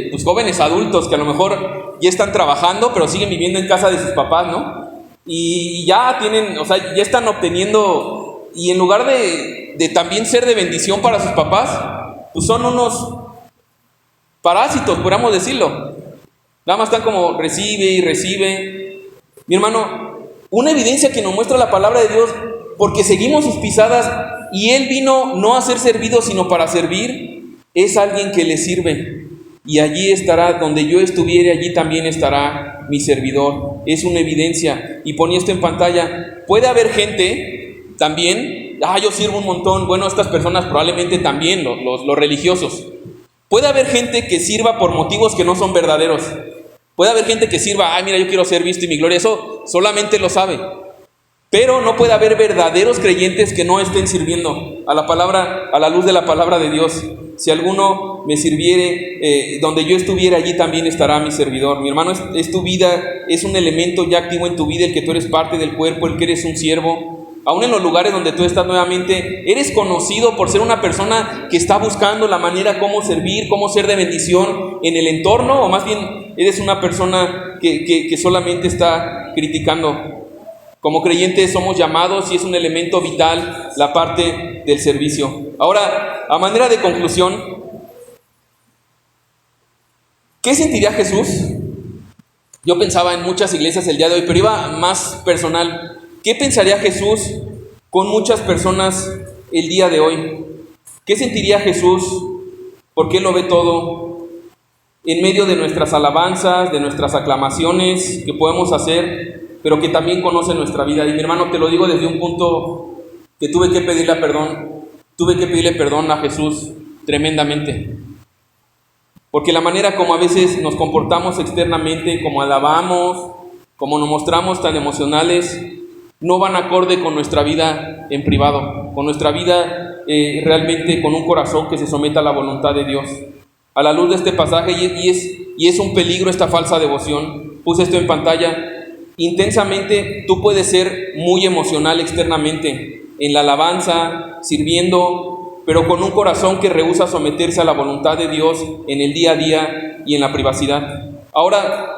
pues jóvenes adultos que a lo mejor ya están trabajando, pero siguen viviendo en casa de sus papás, ¿no? Y ya tienen, ya están obteniendo, y en lugar de también ser de bendición para sus papás, pues son unos parásitos, podríamos decirlo. Nada más están como recibe y recibe. Mi hermano, una evidencia que nos muestra la palabra de Dios, porque seguimos sus pisadas, y Él vino no a ser servido, sino para servir, es alguien que le sirve. Y allí estará, donde yo estuviere, allí también estará mi servidor. Es una evidencia. Y ponía esto en pantalla. Puede haber gente también, yo sirvo un montón. Bueno, estas personas probablemente también, los religiosos. Puede haber gente que sirva por motivos que no son verdaderos. Puede haber gente que sirva, mira, yo quiero ser visto y mi gloria. Eso solamente lo sabe. Pero no puede haber verdaderos creyentes que no estén sirviendo a la palabra, a la luz de la palabra de Dios. Si alguno me sirviere, donde yo estuviera, allí también estará mi servidor. Mi hermano, es tu vida, es un elemento ya activo en tu vida, el que tú eres parte del cuerpo, el que eres un siervo. Aún en los lugares donde tú estás nuevamente, eres conocido por ser una persona que está buscando la manera cómo servir, cómo ser de bendición en el entorno, o más bien eres una persona que solamente está criticando. Como creyentes somos llamados y es un elemento vital la parte del servicio. Ahora, a manera de conclusión, ¿qué sentiría Jesús? Yo pensaba en muchas iglesias el día de hoy, pero iba más personal. ¿Qué pensaría Jesús con muchas personas el día de hoy? ¿Qué sentiría Jesús? Porque Él lo ve todo. En medio de nuestras alabanzas, de nuestras aclamaciones que podemos hacer, pero que también conoce nuestra vida. Y mi hermano, te lo digo desde un punto que tuve que pedirle perdón a Jesús tremendamente. Porque la manera como a veces nos comportamos externamente, como alabamos, como nos mostramos tan emocionales, no van acorde con nuestra vida en privado, con nuestra vida realmente con un corazón que se someta a la voluntad de Dios. A la luz de este pasaje, y es un peligro esta falsa devoción. Puse esto en pantalla. Intensamente tú puedes ser muy emocional externamente en la alabanza, sirviendo, pero con un corazón que rehúsa someterse a la voluntad de Dios en el día a día y en la privacidad. Ahora,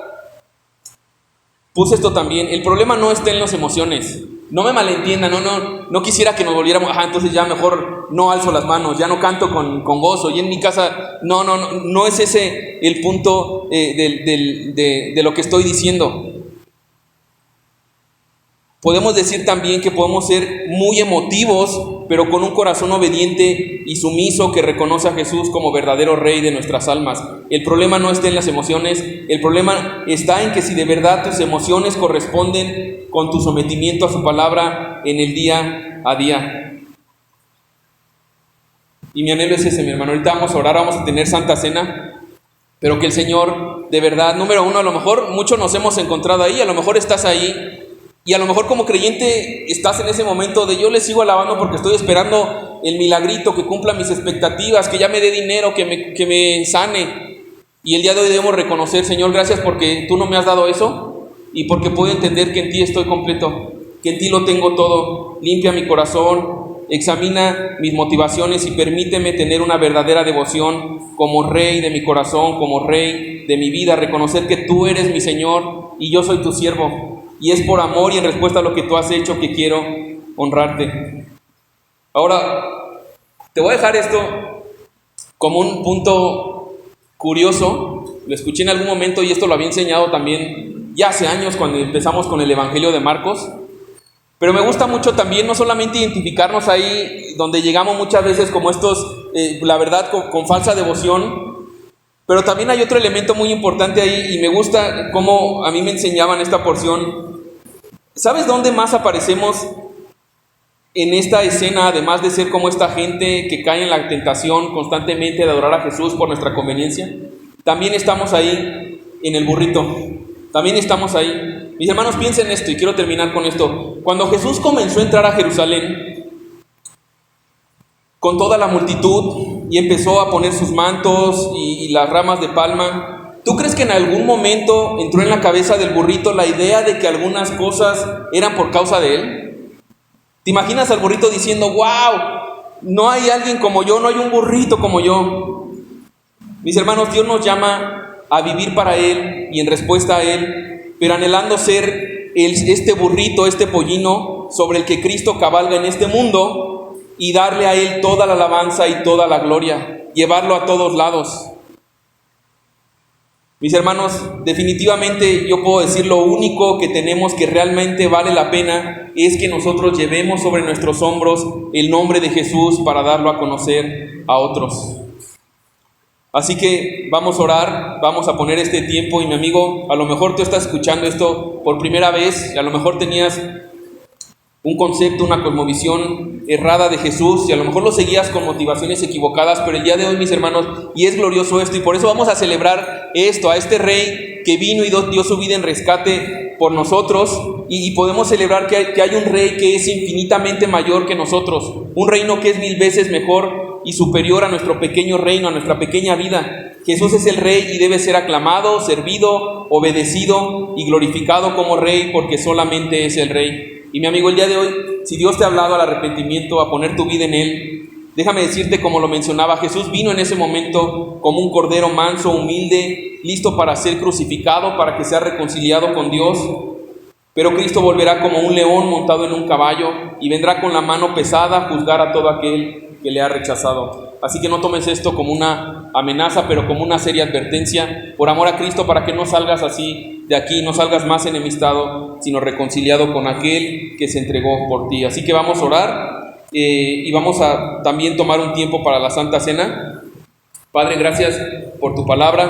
puse esto también, el problema no está en las emociones. No me malentiendan, no quisiera que nos volviéramos, entonces ya mejor no alzo las manos, ya no canto con gozo, y en mi casa, no es ese el punto de lo que estoy diciendo. Podemos decir también que podemos ser muy emotivos, pero con un corazón obediente y sumiso que reconoce a Jesús como verdadero Rey de nuestras almas. El problema no está en las emociones, el problema está en que si de verdad tus emociones corresponden con tu sometimiento a su palabra en el día a día. Y mi anhelo es ese, mi hermano. Ahorita vamos a orar, vamos a tener Santa Cena, pero que el Señor, de verdad, número uno, a lo mejor muchos nos hemos encontrado ahí, a lo mejor estás ahí, y a lo mejor como creyente estás en ese momento de yo le sigo alabando porque estoy esperando el milagrito que cumpla mis expectativas, que ya me dé dinero, que me sane. Y el día de hoy debemos reconocer, Señor, gracias porque tú no me has dado eso y porque puedo entender que en ti estoy completo, que en ti lo tengo todo. Limpia mi corazón, examina mis motivaciones y permíteme tener una verdadera devoción como Rey de mi corazón, como Rey de mi vida, reconocer que tú eres mi Señor y yo soy tu siervo. Y es por amor y en respuesta a lo que tú has hecho que quiero honrarte. Ahora, te voy a dejar esto como un punto curioso. Lo escuché en algún momento y esto lo había enseñado también ya hace años cuando empezamos con el Evangelio de Marcos. Pero me gusta mucho también no solamente identificarnos ahí donde llegamos muchas veces como estos, la verdad, con falsa devoción, pero también hay otro elemento muy importante ahí y me gusta cómo a mí me enseñaban esta porción. ¿Sabes dónde más aparecemos en esta escena, además de ser como esta gente que cae en la tentación constantemente de adorar a Jesús por nuestra conveniencia? También estamos ahí en el burrito, también estamos ahí. Mis hermanos, piensen esto y quiero terminar con esto. Cuando Jesús comenzó a entrar a Jerusalén con toda la multitud y empezó a poner sus mantos y las ramas de palma, ¿tú crees que en algún momento entró en la cabeza del burrito la idea de que algunas cosas eran por causa de él? ¿Te imaginas al burrito diciendo, wow, no hay alguien como yo, no hay un burrito como yo? Mis hermanos, Dios nos llama a vivir para Él y en respuesta a Él, pero anhelando ser este burrito, este pollino sobre el que Cristo cabalga en este mundo y darle a Él toda la alabanza y toda la gloria, llevarlo a todos lados. Mis hermanos, definitivamente yo puedo decir lo único que tenemos que realmente vale la pena es que nosotros llevemos sobre nuestros hombros el nombre de Jesús para darlo a conocer a otros. Así que vamos a orar, vamos a poner este tiempo y mi amigo, a lo mejor tú estás escuchando esto por primera vez y a lo mejor tenías un concepto, una cosmovisión errada de Jesús y a lo mejor lo seguías con motivaciones equivocadas, pero el día de hoy, mis hermanos, y es glorioso esto y por eso vamos a celebrar esto, a este Rey que vino y dio su vida en rescate por nosotros y podemos celebrar que hay un Rey que es infinitamente mayor que nosotros, un reino que es 1000 veces mejor y superior a nuestro pequeño reino, a nuestra pequeña vida. Jesús es el Rey y debe ser aclamado, servido, obedecido y glorificado como Rey porque solamente es el Rey. Y mi amigo, el día de hoy, si Dios te ha hablado al arrepentimiento, a poner tu vida en Él, déjame decirte, como lo mencionaba, Jesús vino en ese momento como un cordero manso, humilde, listo para ser crucificado, para que sea reconciliado con Dios. Pero Cristo volverá como un león montado en un caballo y vendrá con la mano pesada a juzgar a todo aquel que le ha rechazado. Así que no tomes esto como una amenaza, pero como una seria advertencia, por amor a Cristo, para que no salgas así de aquí, no salgas más enemistado, sino reconciliado con aquel que se entregó por ti. Así que vamos a orar y vamos a también tomar un tiempo para la Santa Cena. Padre, gracias por tu palabra.